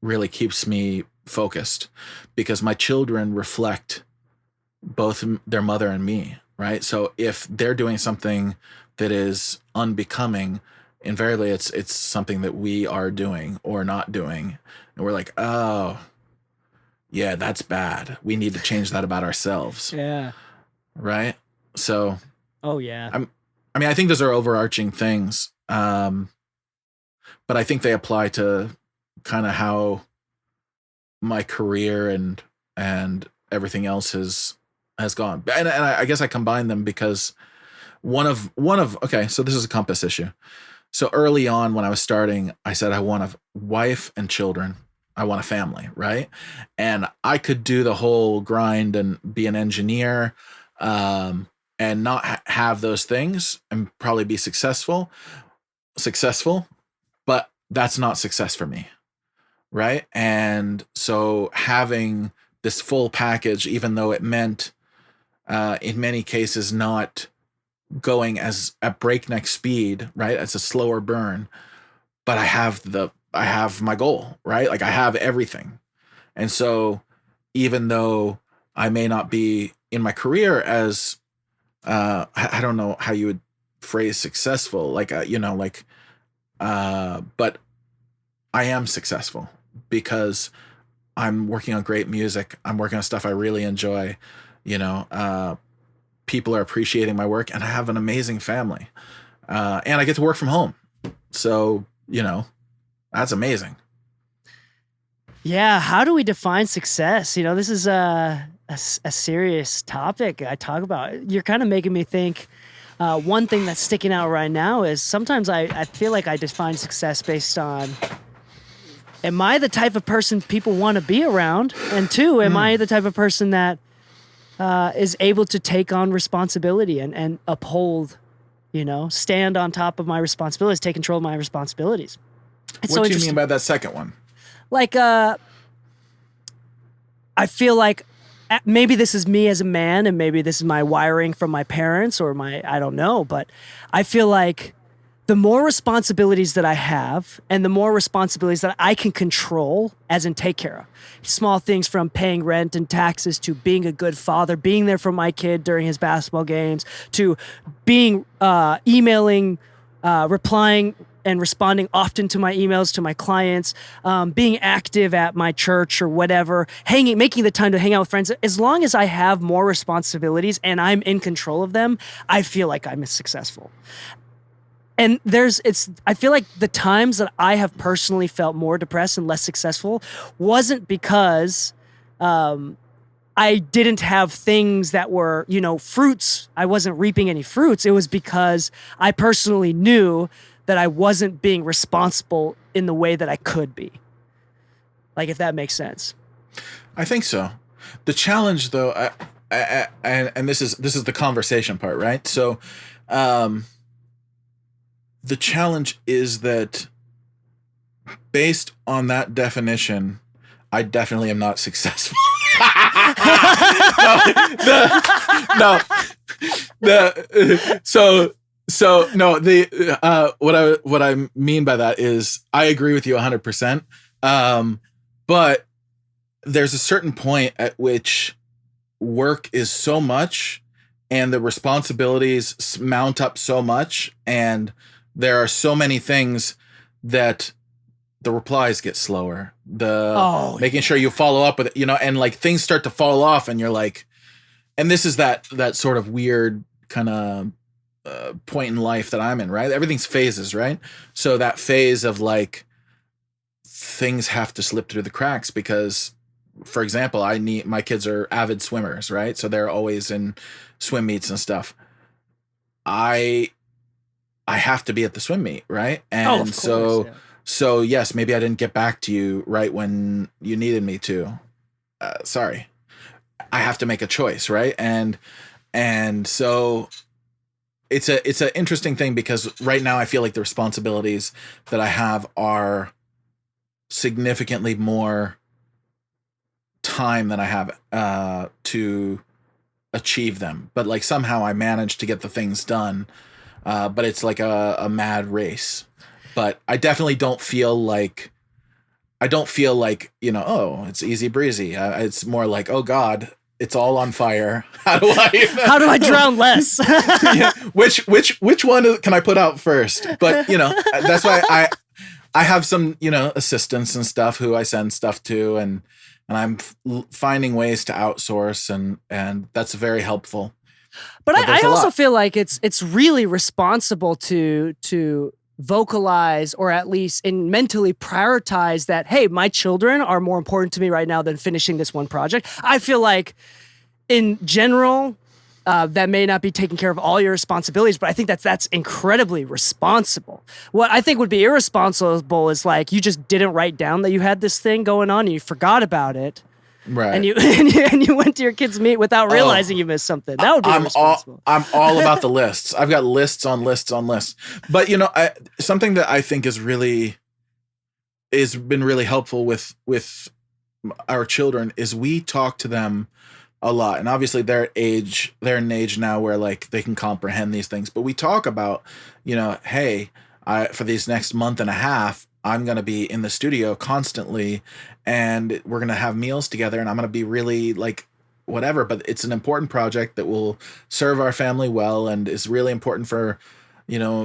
really keeps me focused, because my children reflect both their mother and me, right? So if they're doing something that is unbecoming, invariably it's something that we are doing or not doing, and we're like, oh yeah, that's bad, we need to change that about ourselves. Yeah. Right. So Oh yeah. I mean, I think those are overarching things, but I think they apply to kind of how my career and everything else has gone. And I guess I combine them because one of okay, so this is a compass issue. So early on when I was starting, I said I want a wife and children. I want a family, right? And I could do the whole grind and be an engineer, and not have those things and probably be successful, but that's not success for me, right? And so having this full package, even though it meant in many cases not going as at breakneck speed, right? It's a slower burn, but I have my goal, right? Like I have everything. And so even though I may not be in my career as I don't know how you would phrase successful, like but I am successful because I'm working on great music. I'm working on stuff I really enjoy. People are appreciating my work, and I have an amazing family. And I get to work from home. So, that's amazing. Yeah. How do we define success? This is a serious topic I talk about. You're kind of making me think. One thing that's sticking out right now is sometimes I feel like I define success based on, am I the type of person people want to be around? And two, am I the type of person that is able to take on responsibility and uphold, stand on top of my responsibilities, take control of my responsibilities. What do you mean by that second one? Like, I feel like maybe this is me as a man, and maybe this is my wiring from my parents or I don't know, but I feel like the more responsibilities that I have and the more responsibilities that I can control, as in take care of, small things from paying rent and taxes to being a good father, being there for my kid during his basketball games, to being emailing, replying and responding often to my emails to my clients, being active at my church or whatever, making the time to hang out with friends. As long as I have more responsibilities and I'm in control of them, I feel like I'm successful. And I feel like the times that I have personally felt more depressed and less successful wasn't because I didn't have things that were, fruits. I wasn't reaping any fruits. It was because I personally knew that I wasn't being responsible in the way that I could be. Like, if that makes sense. I think so. The challenge, though, and this is the conversation part, right? So, the challenge is that based on that definition, I definitely am not successful. What I mean by that is I agree with you 100%. But there's a certain point at which work is so much and the responsibilities mount up so much, and there are so many things that the replies get slower. Making sure you follow up with it, and like things start to fall off, and you're like, and this is that sort of weird kind of point in life that I'm in, right? Everything's phases, right? So that phase of like things have to slip through the cracks because, for example, my kids are avid swimmers, right? So they're always in swim meets and stuff. I have to be at the swim meet, right? And of course, yeah. So yes, maybe I didn't get back to you right when you needed me to. Sorry. I have to make a choice, right? And so it's an interesting thing because right now I feel like the responsibilities that I have are significantly more time than I have to achieve them. But like somehow I managed to get the things done. But it's like a mad race. But I definitely don't feel like, oh, it's easy breezy. It's more like, oh God, It's all on fire. How do I drown less? Yeah, which one can I put out first? But that's why I have some assistants and stuff who I send stuff to, and I'm finding ways to outsource, and that's very helpful. But I also feel like it's really responsible to vocalize, or at least mentally prioritize that, hey, my children are more important to me right now than finishing this one project. I feel like in general, that may not be taking care of all your responsibilities, but I think that's incredibly responsible. What I think would be irresponsible is like you just didn't write down that you had this thing going on and you forgot about it. Right. And you went to your kids' meet without realizing you missed something. That would be irresponsible. I'm all about the lists. I've got lists on lists on lists. But something that I think has been really helpful with our children is we talk to them a lot. And obviously they're in an age now where like they can comprehend these things. But we talk about, hey, for these next month and a half, I'm going to be in the studio constantly, and we're going to have meals together, and I'm going to be really like whatever, but it's an important project that will serve our family well and is really important for,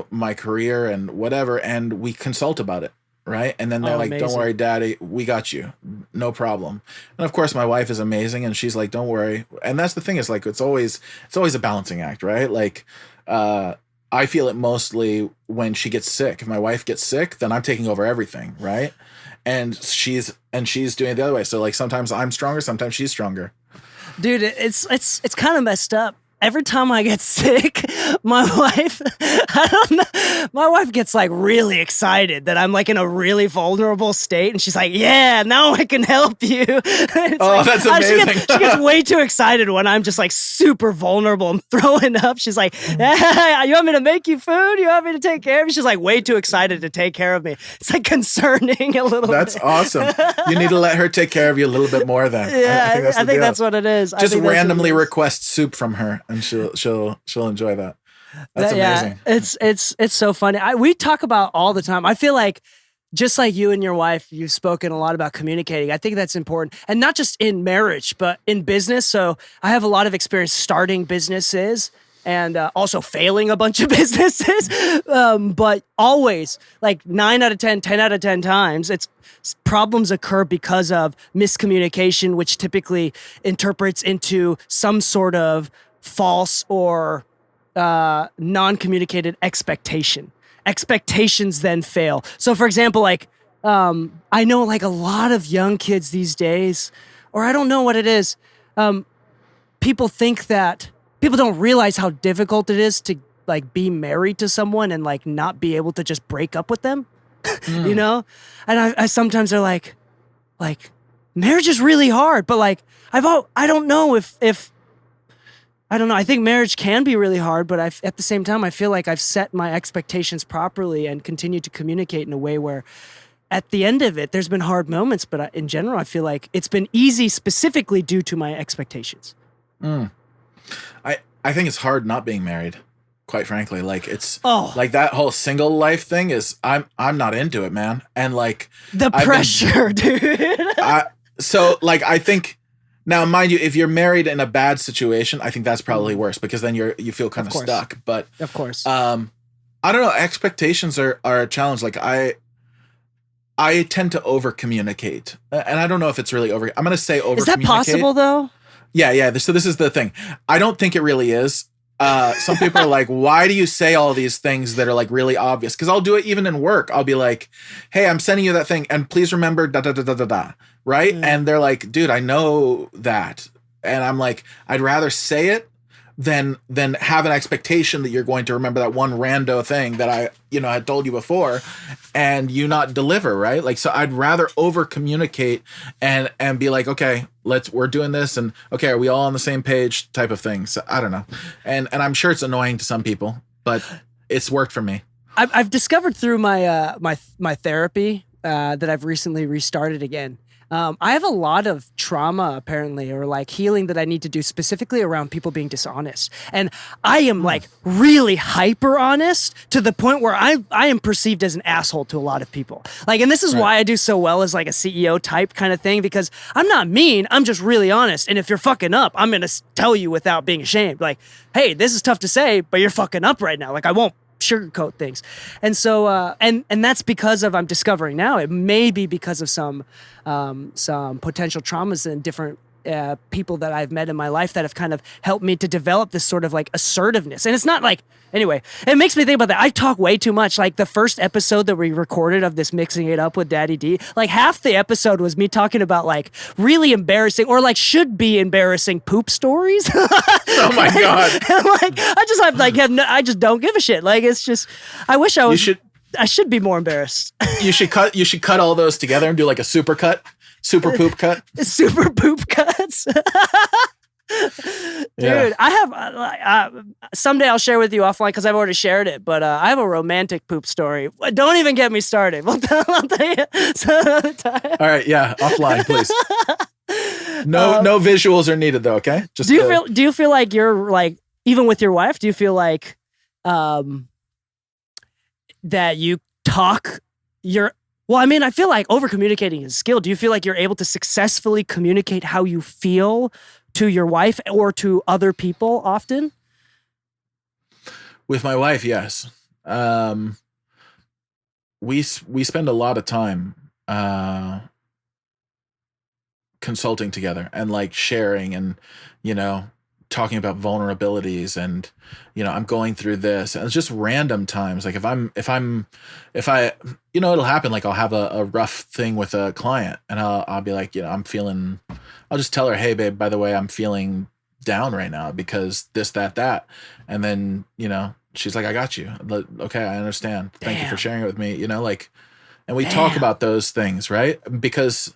my career and whatever. And we consult about it. Right. And then they're like, amazing. Don't worry, Daddy, we got you. No problem. And of course, my wife is amazing. And she's like, don't worry. And that's the thing is like, it's always a balancing act, right? Like, I feel it mostly when she gets sick. If my wife gets sick, then I'm taking over everything, right? And she's doing it the other way. So like sometimes I'm stronger, sometimes she's stronger. Dude, it's kind of messed up. Every time I get sick, my wife gets like really excited that I'm like in a really vulnerable state, and she's like, "Yeah, now I can help you." That's amazing. She gets way too excited when I'm just like super vulnerable and throwing up. She's like, "Hey, you want me to make you food? You want me to take care of you?" She's like way too excited to take care of me. It's like concerning a little. That's bit. Awesome. You need to let her take care of you a little bit more then. Yeah, I think that's what it is. Just randomly request soup from her, and she'll enjoy that. That's amazing. It's so funny. We talk about all the time. I feel like just like you and your wife, you've spoken a lot about communicating. I think that's important, and not just in marriage, but in business. So I have a lot of experience starting businesses and also failing a bunch of businesses. But always, like 9 out of 10, 10 out of 10 times, problems occur because of miscommunication, which typically interprets into some sort of false or non-communicated expectation. Expectations then fail. So for example, like I know like a lot of young kids these days, or I don't know what it is, people don't realize how difficult it is to like be married to someone and like not be able to just break up with them. And I sometimes are like marriage is really hard, but like I don't know if I don't know. I think marriage can be really hard, but at the same time, I feel like I've set my expectations properly and continue to communicate in a way where at the end of it, there's been hard moments, but in general, I feel like it's been easy specifically due to my expectations. I think it's hard not being married, quite frankly. Like like that whole single life thing is I'm not into it, man. And like the pressure, dude. So like I think now, mind you, if you're married in a bad situation, I think that's probably worse because then you feel kind of stuck. But of course, I don't know. Expectations are a challenge. Like I tend to over communicate, and I don't know if it's really over. I'm going to say over. Is that possible though? Yeah. So this is the thing. I don't think it really is. Some people are like, why do you say all these things that are like really obvious? Because I'll do it even in work. I'll be like, hey, I'm sending you that thing, and please remember da da da da da da. Right? And they're like, dude, I know that. And I'm like, I'd rather say it than have an expectation that you're going to remember that one rando thing that I had told you before and you not deliver, right? Like, so I'd rather over communicate and be like, okay, we're doing this, and okay, are we all on the same page type of thing? So I don't know. And I'm sure it's annoying to some people, but it's worked for me. I've discovered through my my therapy that I've recently restarted again. I have a lot of trauma apparently, or like healing that I need to do specifically around people being dishonest. And I am like really hyper honest to the point where I am perceived as an asshole to a lot of people. Like, and this is why I do so well as like a CEO type kind of thing, because I'm not mean, I'm just really honest. And if you're fucking up, I'm going to tell you without being ashamed. Like, hey, this is tough to say, but you're fucking up right now. Like, I won't sugarcoat things. And so and that's because of, I'm discovering now, it may be because of some potential traumas and different people that I've met in my life that have kind of helped me to develop this sort of like assertiveness. And it's not like, anyway, it makes me think about that. I talk way too much. Like the first episode that we recorded of this Mixing It Up with Daddy D, like half the episode was me talking about like really embarrassing or like should be embarrassing poop stories. Oh my God. And like, I just don't give a shit. Like, it's just, I wish I was, I should be more embarrassed. You should cut all those together and do like a super poop cut. Super poop cuts. Dude, I have someday I'll share with you offline because I've already shared it, but I have a romantic poop story. Don't even get me started. I'll tell you some other time. All right, yeah, offline, please. No visuals are needed though, okay? Just do you feel like you're like, even with your wife, do you feel like that you talk well, I mean, I feel like over communicating is a skill. Do you feel like you're able to successfully communicate how you feel to your wife or to other people often? With my wife, yes. We spend a lot of time consulting together and like sharing and, you know, talking about vulnerabilities and, you know, I'm going through this, and it's just random times. Like if I, you know, it'll happen. Like I'll have a rough thing with a client and I'll be like, you know, I'll just tell her, hey babe, by the way, I'm feeling down right now because this, that. And then, you know, she's like, I got you. Okay. I understand. Thank you for sharing it with me. You know, like, and we talk about those things, right? Because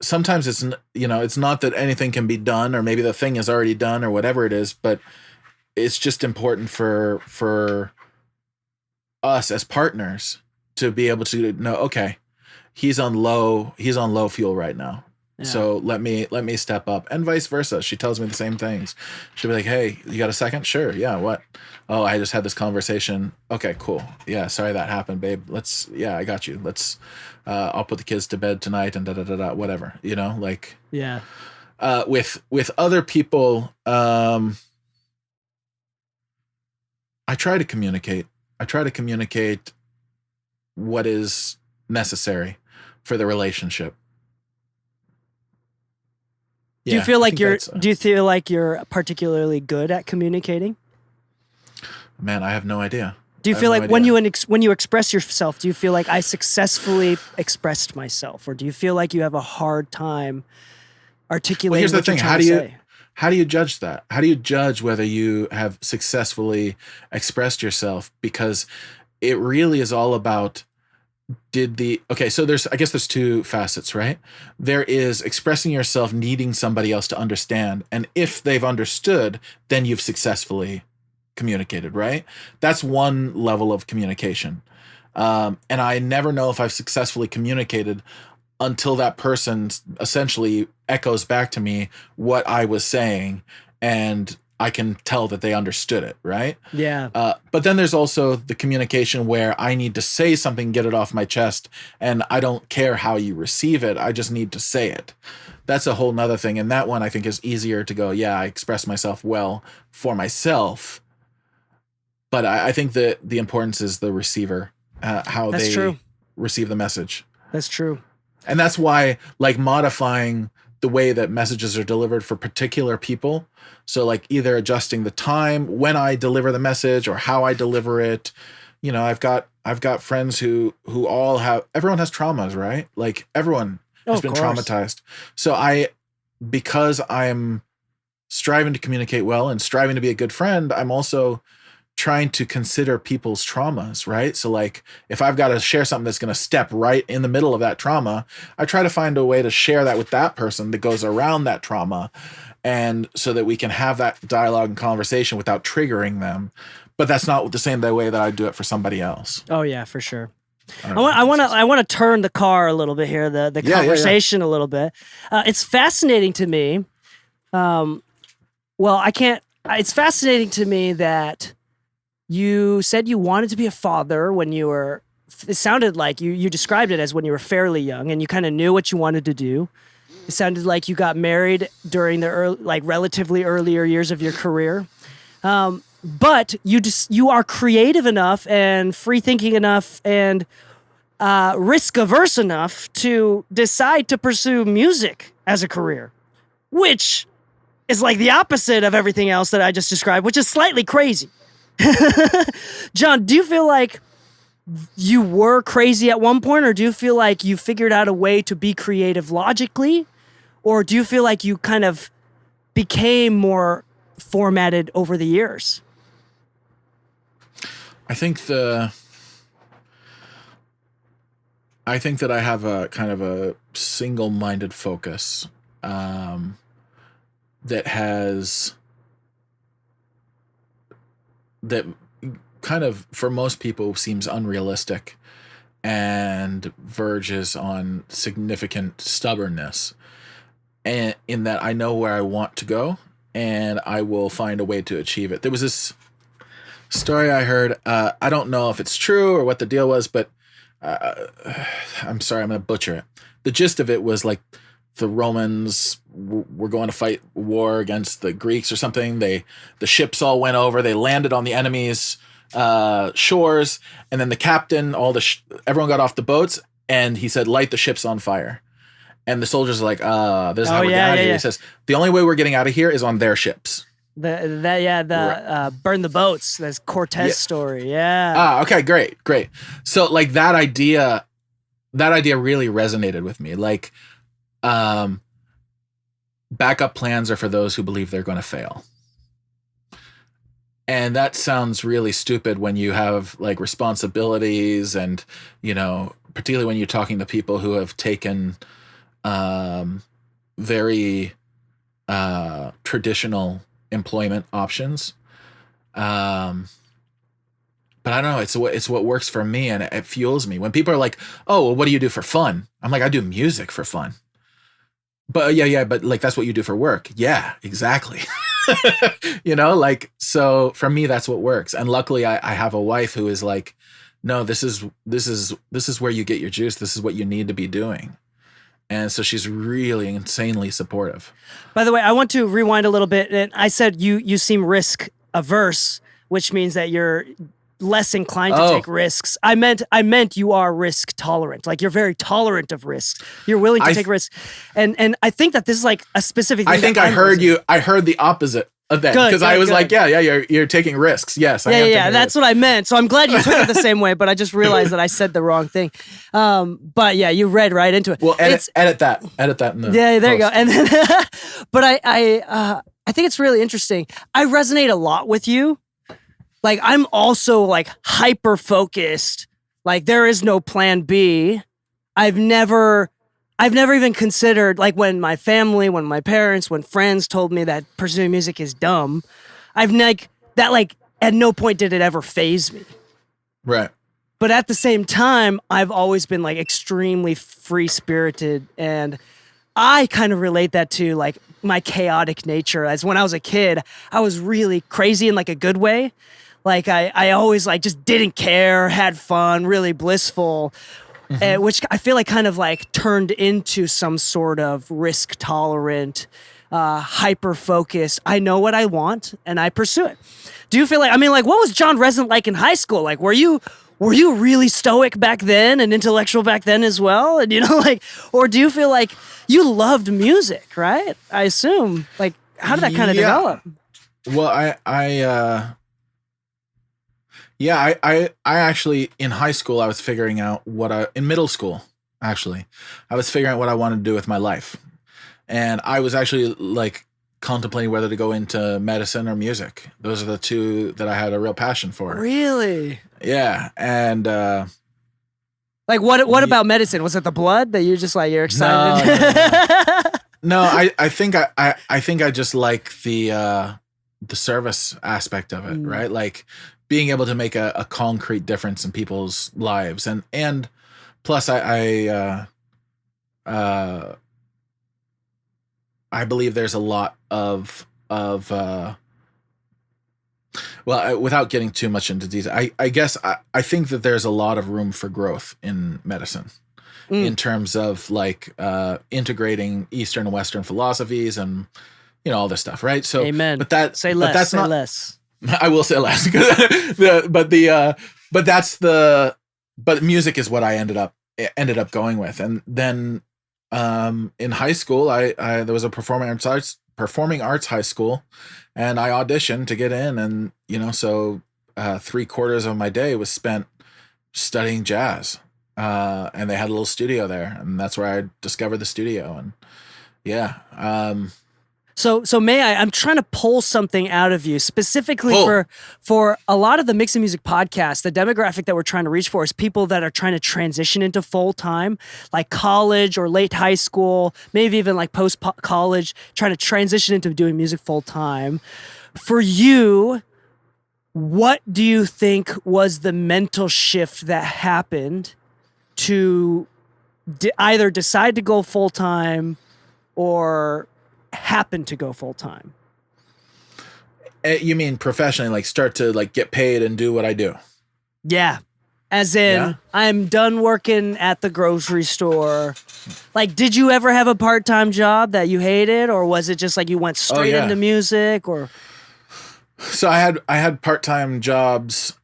sometimes it's, you know, it's not that anything can be done or maybe the thing is already done or whatever it is, but it's just important for us as partners to be able to know, okay, he's on low fuel right now. Yeah. So let me step up, and vice versa. She tells me the same things. She'll be like, hey, you got a second? Sure. Yeah. What? Oh, I just had this conversation. Okay, cool. Yeah. Sorry that happened, babe. I got you. I'll put the kids to bed tonight and whatever, you know, like, yeah. With other people, I try to communicate what is necessary for the relationship. Do you feel like you're particularly good at communicating? Man, I have no idea. Do you feel like when you express yourself, do you feel like I successfully expressed myself, or do you feel like you have a hard time articulating? Well, here's the what thing: you're trying to say? How do you judge that? How do you judge whether you have successfully expressed yourself? Because it really is all about so I guess there's two facets, right? There is expressing yourself, needing somebody else to understand, and if they've understood, then you've successfully communicated, right? That's one level of communication. And I never know if I've successfully communicated until that person essentially echoes back to me what I was saying, and I can tell that they understood it, right? Yeah. But then there's also the communication where I need to say something, get it off my chest, and I don't care how you receive it. I just need to say it. That's a whole nother thing. And that one I think is easier to go, yeah, I express myself well for myself. But I think that the importance is the receiver, how they receive the message. That's true. And that's why, like, modifying the way that messages are delivered for particular people. So, like, either adjusting the time when I deliver the message or how I deliver it. You know, I've got friends who everyone has traumas, right? Like, everyone has been traumatized. So because I'm striving to communicate well and striving to be a good friend, I'm also trying to consider people's traumas, right? So like if I've got to share something that's going to step right in the middle of that trauma, I try to find a way to share that with that person that goes around that trauma, and so that we can have that dialogue and conversation without triggering them. But that's not the same way that I do it for somebody else. Oh yeah, for sure. I want to turn the car a little bit here, the conversation a little bit. It's fascinating to me. It's fascinating to me that you said you wanted to be a father when you were. It sounded like you described it as when you were fairly young, and you kind of knew what you wanted to do. It sounded like you got married during the relatively earlier years of your career. But you are creative enough and free thinking enough and risk averse enough to decide to pursue music as a career, which is like the opposite of everything else that I just described, which is slightly crazy. Jon, do you feel like you were crazy at one point, or do you feel like you figured out a way to be creative logically, or do you feel like you kind of became more formatted over the years? I think that I have a kind of a single-minded focus that kind of for most people seems unrealistic and verges on significant stubbornness, and in that I know where I want to go and I will find a way to achieve it. There was this story I heard. I don't know if it's true or what the deal was, but I'm sorry, I'm going to butcher it. The gist of it was like the Romans were going to fight war against the Greeks or something. The ships all went over. They landed on the enemy's shores, and then the captain, everyone got off the boats, and he said, "Light the ships on fire." And the soldiers are like, "This is how we're getting out of here." He says, "The only way we're getting out of here is on their ships." Burn the boats. That's Cortez story. Yeah. Okay, great. So like that idea really resonated with me. Like, backup plans are for those who believe they're going to fail. And that sounds really stupid when you have like responsibilities and, particularly when you're talking to people who have taken very traditional employment options. But I don't know, it's what works for me, and it fuels me. When people are like, "Oh, well, what do you do for fun?" I'm like, "I do music for fun." But but like that's what you do for work. Yeah, exactly. So for me that's what works. And luckily I have a wife who is like, "No, this is where you get your juice. This is what you need to be doing." And so she's really insanely supportive. By the way, I want to rewind a little bit. And I said you seem risk averse, which means that you're less inclined to take risks. I meant you are risk tolerant. Like you're very tolerant of risks. You're willing to take risks. And I think that this is like a specific thing. I think I heard the opposite of that, because I was like, you're taking risks. Yes. That's what I meant. So I'm glad you took it the same way, but I just realized that I said the wrong thing. But yeah, you read right into it. Well, edit that in the there post. You go. And then, but I think it's really interesting. I resonate a lot with you. Like I'm also like hyper focused. Like there is no plan B. I've never even considered, like when my family, when my parents, when friends told me that pursuing music is dumb, at no point did it ever faze me. Right. But at the same time, I've always been like extremely free spirited, and I kind of relate that to like my chaotic nature. As when I was a kid, I was really crazy in like a good way. Like I always like just didn't care, had fun, really blissful. Which I feel like kind of like turned into some sort of risk tolerant, hyper focused. I know what I want and I pursue it. Do you feel like, what was Jon Rezin like in high school? Like, were you really stoic back then and intellectual back then as well? And or do you feel like you loved music, right? I assume. Like, how did that kind of develop? Well, I actually, in high school, I was figuring out in middle school, actually, I was figuring out what I wanted to do with my life. And I was actually like contemplating whether to go into medicine or music. Those are the two that I had a real passion for. Really? Yeah. And, like what about medicine? Was it the blood that you're excited? No, I think I just like the service aspect of it, right? Like, being able to make a concrete difference in people's lives. And plus I believe there's a lot of without getting too much into detail, I guess I think that there's a lot of room for growth in medicine in terms of like integrating Eastern and Western philosophies and, you know, all this stuff, right? So, Amen. But that say but less. that's Say not, less. I will say less. But music is what I ended up going with, and then in high school, I there was a performing arts high school, and I auditioned to get in, and you know, so 3/4 of my day was spent studying jazz, and they had a little studio there, and that's where I discovered the studio, and yeah. So I'm trying to pull something out of you specifically for a lot of the Mixing Music podcasts. The demographic that we're trying to reach for is people that are trying to transition into full time, like college or late high school, maybe even like post college, trying to transition into doing music full time. For you, what do you think was the mental shift that happened to either decide to go full time or happen to go full time? You mean professionally, like start to like get paid and do what I do? Yeah. As in, I'm done working at the grocery store. Like, did you ever have a part-time job that you hated, or was it just like you went straight into music? Or so I had part-time jobs,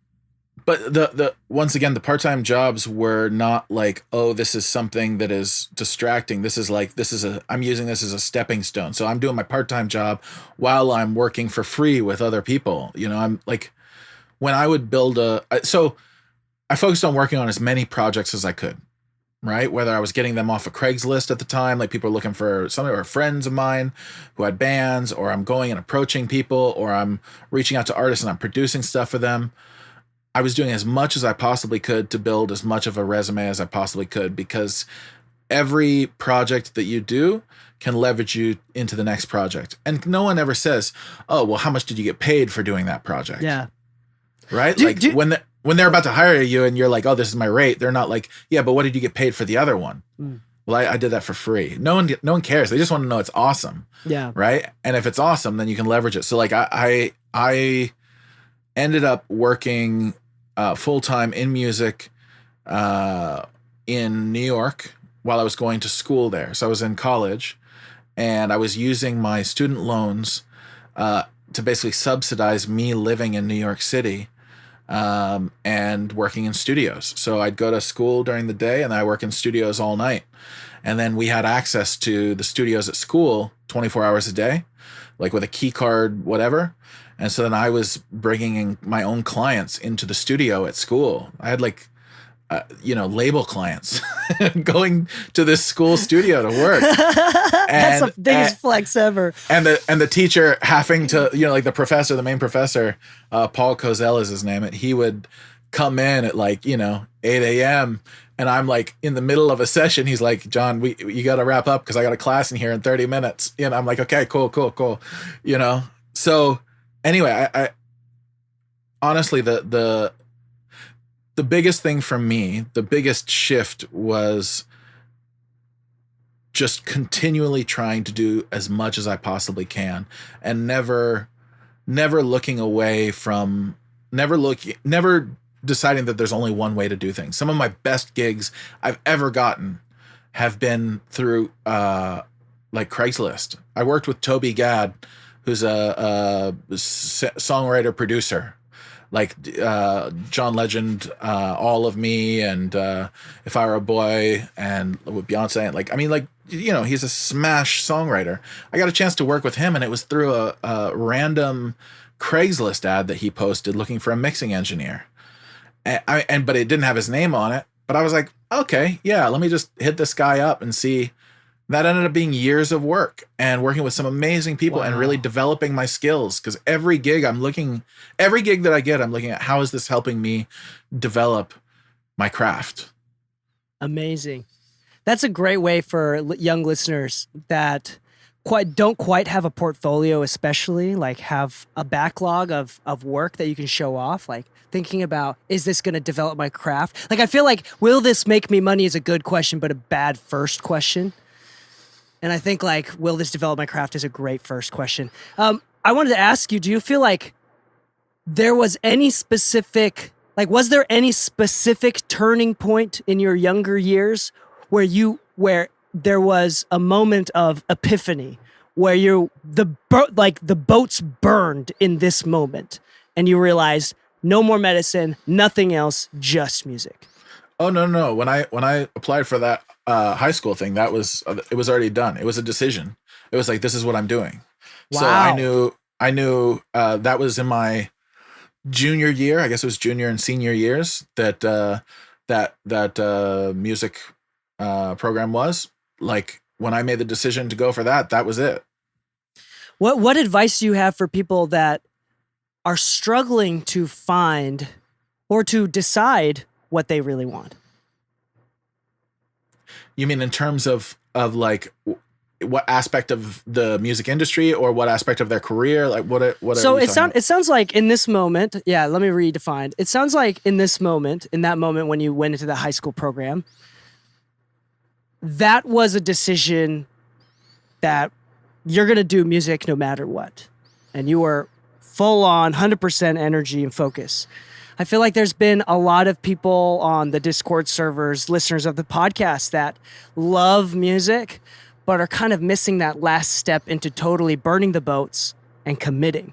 but the once again, the part-time jobs were not like, oh, this is something that is distracting. I'm using this as a stepping stone. So I'm doing my part-time job while I'm working for free with other people. You know, I'm like, when I would build so I focused on working on as many projects as I could, right? Whether I was getting them off of Craigslist at the time, like people were looking for something, or friends of mine who had bands, or I'm going and approaching people, or I'm reaching out to artists and I'm producing stuff for them. I was doing as much as I possibly could to build as much of a resume as I possibly could, because every project that you do can leverage you into the next project. And no one ever says, oh, well, how much did you get paid for doing that project? Yeah. Right? When they're about to hire you and you're like, oh, this is my rate, they're not like, yeah, but what did you get paid for the other one? Well, I did that for free. No one cares. They just want to know it's awesome. Yeah. Right? And if it's awesome, then you can leverage it. So like I ended up working full-time in music in New York while I was going to school there. So I was in college, and I was using my student loans to basically subsidize me living in New York City and working in studios. So I'd go to school during the day, and I work in studios all night. And then we had access to the studios at school 24 hours a day, like with a key card, whatever. And so then I was bringing in my own clients into the studio at school. I had like, label clients going to this school studio to work. That's the biggest flex ever. And the teacher having to, like the professor, the main professor, Paul Kozel is his name. And he would come in at like, 8 a.m. And I'm like in the middle of a session. He's like, John, you got to wrap up because I got a class in here in 30 minutes. I'm like, okay, cool. So anyway, I honestly, the biggest thing for me, the biggest shift was just continually trying to do as much as I possibly can, and never looking away from, never deciding that there's only one way to do things. Some of my best gigs I've ever gotten have been through like Craigslist. I worked with Toby Gad, who's a songwriter producer, like John Legend, All of Me, and If I Were a Boy, and with Beyonce. He's a smash songwriter. I got a chance to work with him, and it was through a random Craigslist ad that he posted looking for a mixing engineer. But it didn't have his name on it. But I was like, okay, yeah, let me just hit this guy up and see. That ended up being years of work and working with some amazing people and really developing my skills. Because every gig that I get, I'm looking at how is this helping me develop my craft. Amazing. That's a great way for young listeners that don't quite have a portfolio, especially like have a backlog of work that you can show off, like thinking about, is this going to develop my craft? Like I feel like, will this make me money is a good question, but a bad first question. And I think like, will this develop my craft is a great first question. I wanted to ask you, do you feel like there was any specific, like, was there any specific turning point in your younger years where there was a moment of epiphany, where the boats burned in this moment and you realized no more medicine, nothing else, just music? Oh no. When I applied for that high school thing, it was already done. It was a decision. It was like, this is what I'm doing. Wow. So I knew that was in my junior year. I guess it was junior and senior years that music program was. Like when I made the decision to go for that was it. What advice do you have for people that are struggling to find or to decide what they really want? You mean in terms of like what aspect of the music industry or what aspect of their career? Like what? So it sounds like in this moment. Yeah, let me redefine. It sounds like in that moment when you went into the high school program, that was a decision that you're gonna do music no matter what, and you were full on 100% energy and focus. I feel like there's been a lot of people on the Discord servers, listeners of the podcast, that love music, but are kind of missing that last step into totally burning the boats and committing.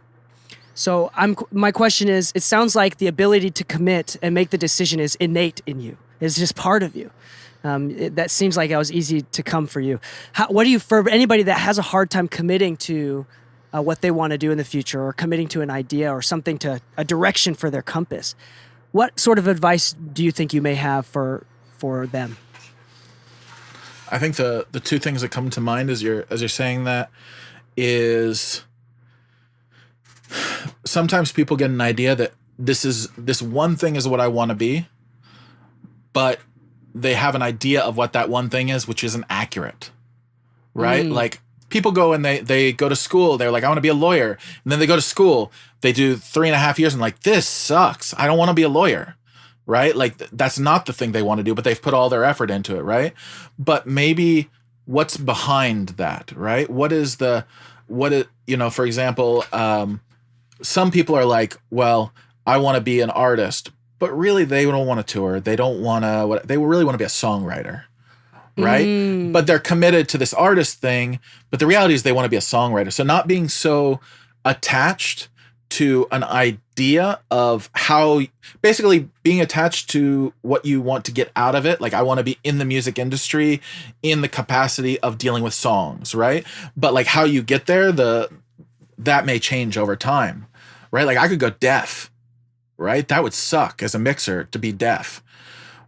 So my question is, it sounds like the ability to commit and make the decision is innate in you. It's just part of you. That seems like it was easy to come for you. For anybody that has a hard time committing to what they want to do in the future, or committing to an idea or something, to a direction for their compass, what sort of advice do you think you may have for them? I think the two things that come to mind as you're saying that is sometimes people get an idea that this one thing is what I want to be, but they have an idea of what that one thing is, which isn't accurate, right? Like people go and they go to school. They're like, I want to be a lawyer. And then they go to school. They do 3.5 years and like, this sucks. I don't want to be a lawyer, right? Like that's not the thing they want to do, but they've put all their effort into it, right? But maybe what's behind that, right? For example, some people are like, well, I want to be an artist, but really they don't want to tour. They don't want to, they really want to be a songwriter, right? But they're committed to this artist thing. But the reality is they want to be a songwriter. So not being so attached to an idea of how, basically being attached to what you want to get out of it. Like I want to be in the music industry in the capacity of dealing with songs, right? But like how you get there, that may change over time, right? Like I could go deaf, right? That would suck as a mixer to be deaf,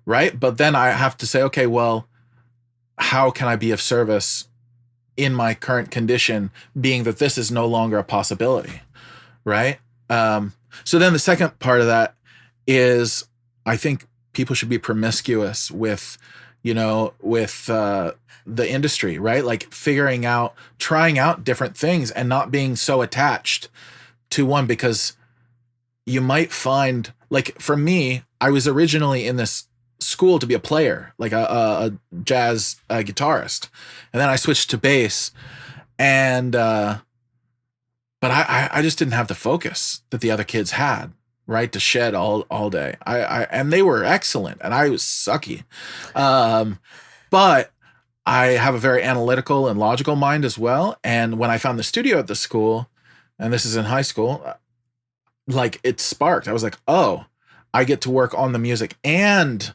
right? But then I have to say, okay, well, how can I be of service in my current condition, being that this is no longer a possibility, right? So then the second part of that is I think people should be promiscuous with the industry, right? Like trying out different things and not being so attached to one, because you might find, like for me, I was originally in this school to be a player, like a jazz guitarist. And then I switched to bass, and but I just didn't have the focus that the other kids had, right? To shed all day. And they were excellent and I was sucky. But I have a very analytical and logical mind as well. And when I found the studio at the school, and this is in high school, like it sparked. I was like, oh, I get to work on the music and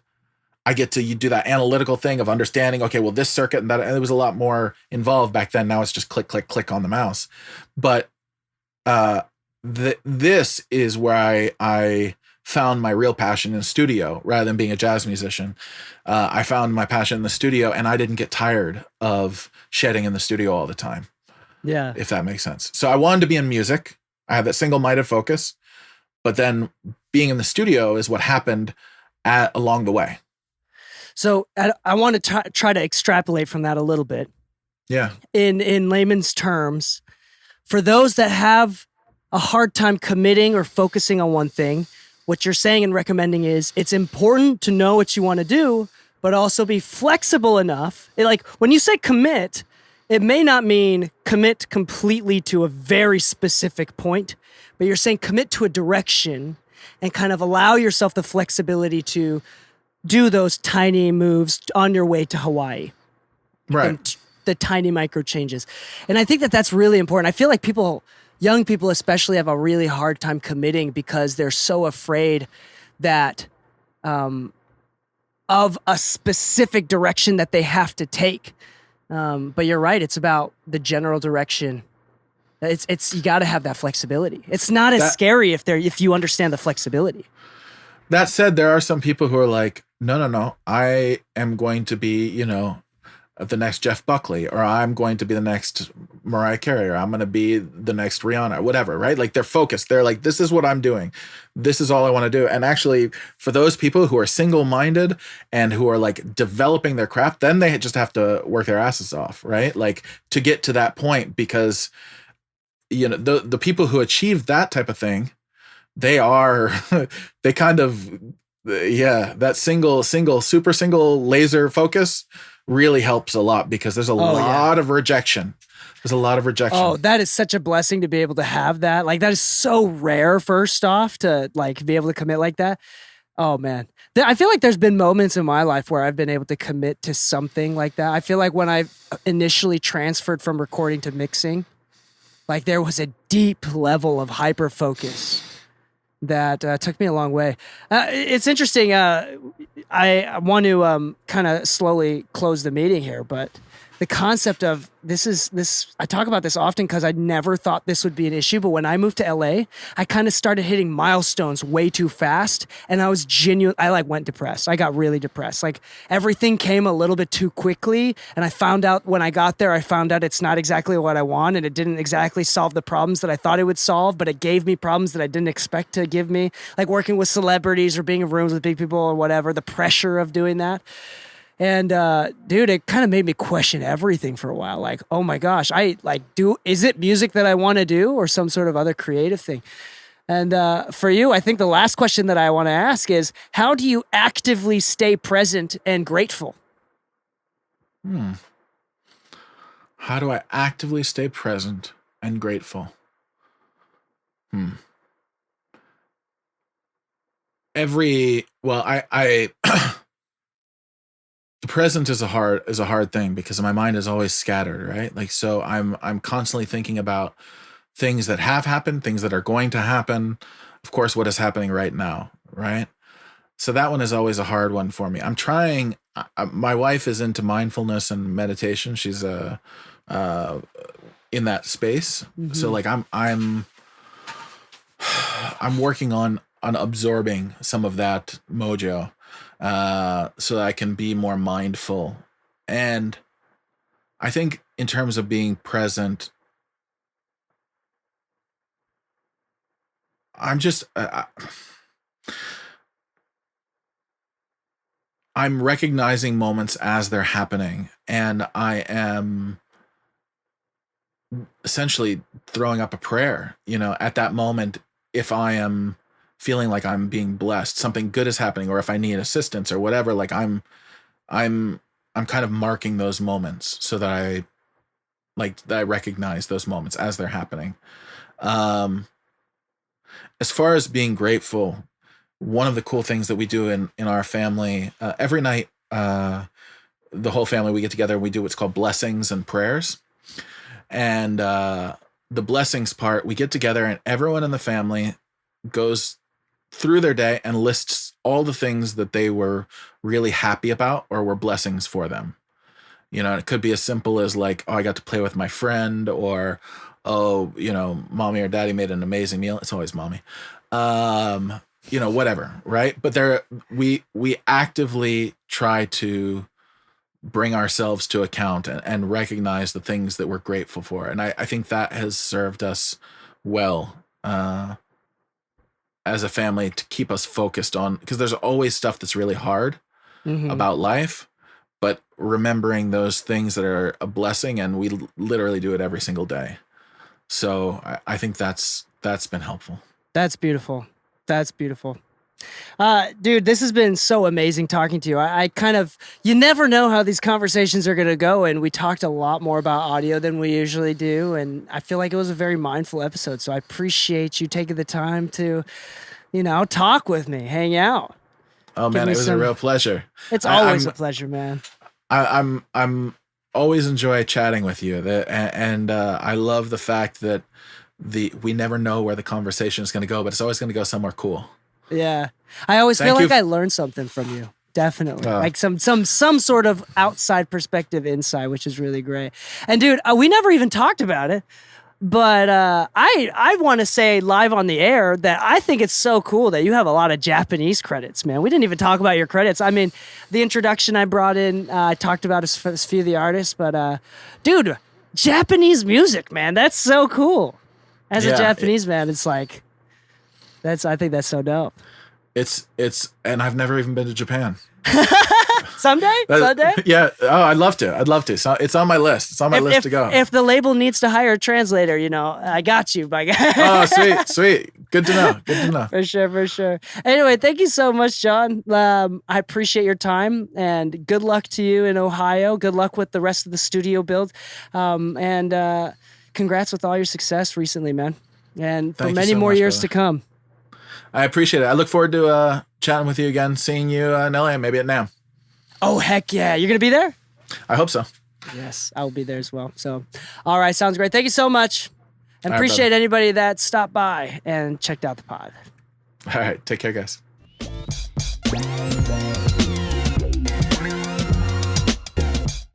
I get to do that analytical thing of understanding, okay, well, this circuit and that, and it was a lot more involved back then. Now it's just click, click, click on the mouse. But this is where I found my real passion in the studio rather than being a jazz musician. I found my passion in the studio, and I didn't get tired of shedding in the studio all the time. Yeah. If that makes sense. So I wanted to be in music. I had that single-minded focus, but then being in the studio is what happened along the way. So I want to try to extrapolate from that a little bit. Yeah. In layman's terms, for those that have a hard time committing or focusing on one thing, what you're saying and recommending is it's important to know what you want to do, but also be flexible enough. Like when you say commit, it may not mean commit completely to a very specific point, but you're saying commit to a direction and kind of allow yourself the flexibility to do those tiny moves on your way to Hawaii. Right. And the tiny micro changes. And I think that that's really important. I feel like young people especially, have a really hard time committing because they're so afraid that of a specific direction that they have to take. But you're right. It's about the general direction. It's you got to have that flexibility. It's not as scary if you understand the flexibility. That said, there are some people who are like, no, I am going to be, the next Jeff Buckley, or I'm going to be the next Mariah Carey, or I'm going to be the next Rihanna, or whatever, right? Like they're focused. They're like, this is what I'm doing. This is all I want to do. And actually, for those people who are single-minded and who are like developing their craft, then they just have to work their asses off, right? Like to get to that point, because, the people who achieve that type of thing, they kind of, that super single laser focus really helps a lot, because there's a lot of rejection. There's a lot of rejection. Oh, that is such a blessing to be able to have that. Like that is so rare, first off, to like be able to commit like that. Oh man. I feel like there's been moments in my life where I've been able to commit to something like that. I feel like when I initially transferred from recording to mixing, like there was a deep level of hyper focus that took me a long way. It's interesting. I want to kind of slowly close the meeting here, but the concept of this, I talk about this often because I never thought this would be an issue. But when I moved to LA, I kind of started hitting milestones way too fast. And I was I went depressed. I got really depressed. Like everything came a little bit too quickly. And I found out when I got there, it's not exactly what I want. And it didn't exactly solve the problems that I thought it would solve, but it gave me problems that I didn't expect to give me, like working with celebrities or being in rooms with big people or whatever, the pressure of doing that. And dude, it kind of made me question everything for a while. Like, oh my gosh, is it music that I want to do or some sort of other creative thing? And for you, I think the last question that I want to ask is, how do you actively stay present and grateful? How do I actively stay present and grateful? I the present is a hard thing because my mind is always scattered, right? Like, so I'm constantly thinking about things that have happened, things that are going to happen, of course, what is happening right now, right? So that one is always a hard one for me. I'm trying. My wife is into mindfulness and meditation. She's in that space. Mm-hmm. So like I'm working on absorbing some of that mojo. So that I can be more mindful. And I think in terms of being present, I'm just, I'm recognizing moments as they're happening, and I am essentially throwing up a prayer, at that moment, if I am feeling like I'm being blessed, something good is happening, or if I need assistance or whatever, like I'm kind of marking those moments so that I recognize those moments as they're happening. As far as being grateful, one of the cool things that we do in our family, every night, the whole family, we get together and we do what's called blessings and prayers. And the blessings part, we get together and everyone in the family goes through their day and lists all the things that they were really happy about or were blessings for them. It could be as simple as like, oh, I got to play with my friend, or, oh, mommy or daddy made an amazing meal. It's always mommy. Whatever, right? But we actively try to bring ourselves to account and recognize the things that we're grateful for. And I think that has served us well, as a family, to keep us focused on, because there's always stuff that's really hard about life, but remembering those things that are a blessing, and we literally do it every single day. So I think that's been helpful. That's beautiful. That's beautiful. Dude, this has been so amazing talking to you. I kind of, you never know how these conversations are going to go. And we talked a lot more about audio than we usually do. And I feel like it was a very mindful episode. So I appreciate you taking the time to, talk with me, hang out. Oh man, it was a real pleasure. It's always a pleasure, man. I'm always enjoy chatting with you. And I love the fact that we never know where the conversation is going to go, but it's always going to go somewhere cool. Yeah. I always feel like I learned something from you. Definitely. Like some sort of outside perspective insight, which is really great. And dude, we never even talked about it, but I want to say live on the air that I think it's so cool that you have a lot of Japanese credits, man. We didn't even talk about your credits. I mean, the introduction I brought in, I talked about a few of the artists, but dude, Japanese music, man, that's so cool. As a Japanese man, it's like, I think that's so dope. It's, and I've never even been to Japan. Someday? Yeah. Oh, I'd love to. So it's on my list. It's on my list to go. If the label needs to hire a translator, I got you, my guy. Oh, sweet. Good to know. For sure. Anyway, thank you so much, Jon. I appreciate your time, and good luck to you in Ohio. Good luck with the rest of the studio build. And congrats with all your success recently, man. And for many more years to come. I appreciate it. I look forward to chatting with you again, seeing you in LA, maybe at NAMM. Oh, heck yeah. You're going to be there? I hope so. Yes, I will be there as well. So, all right. Sounds great. Thank you so much. And appreciate anybody that stopped by and checked out the pod. All right. Take care, guys.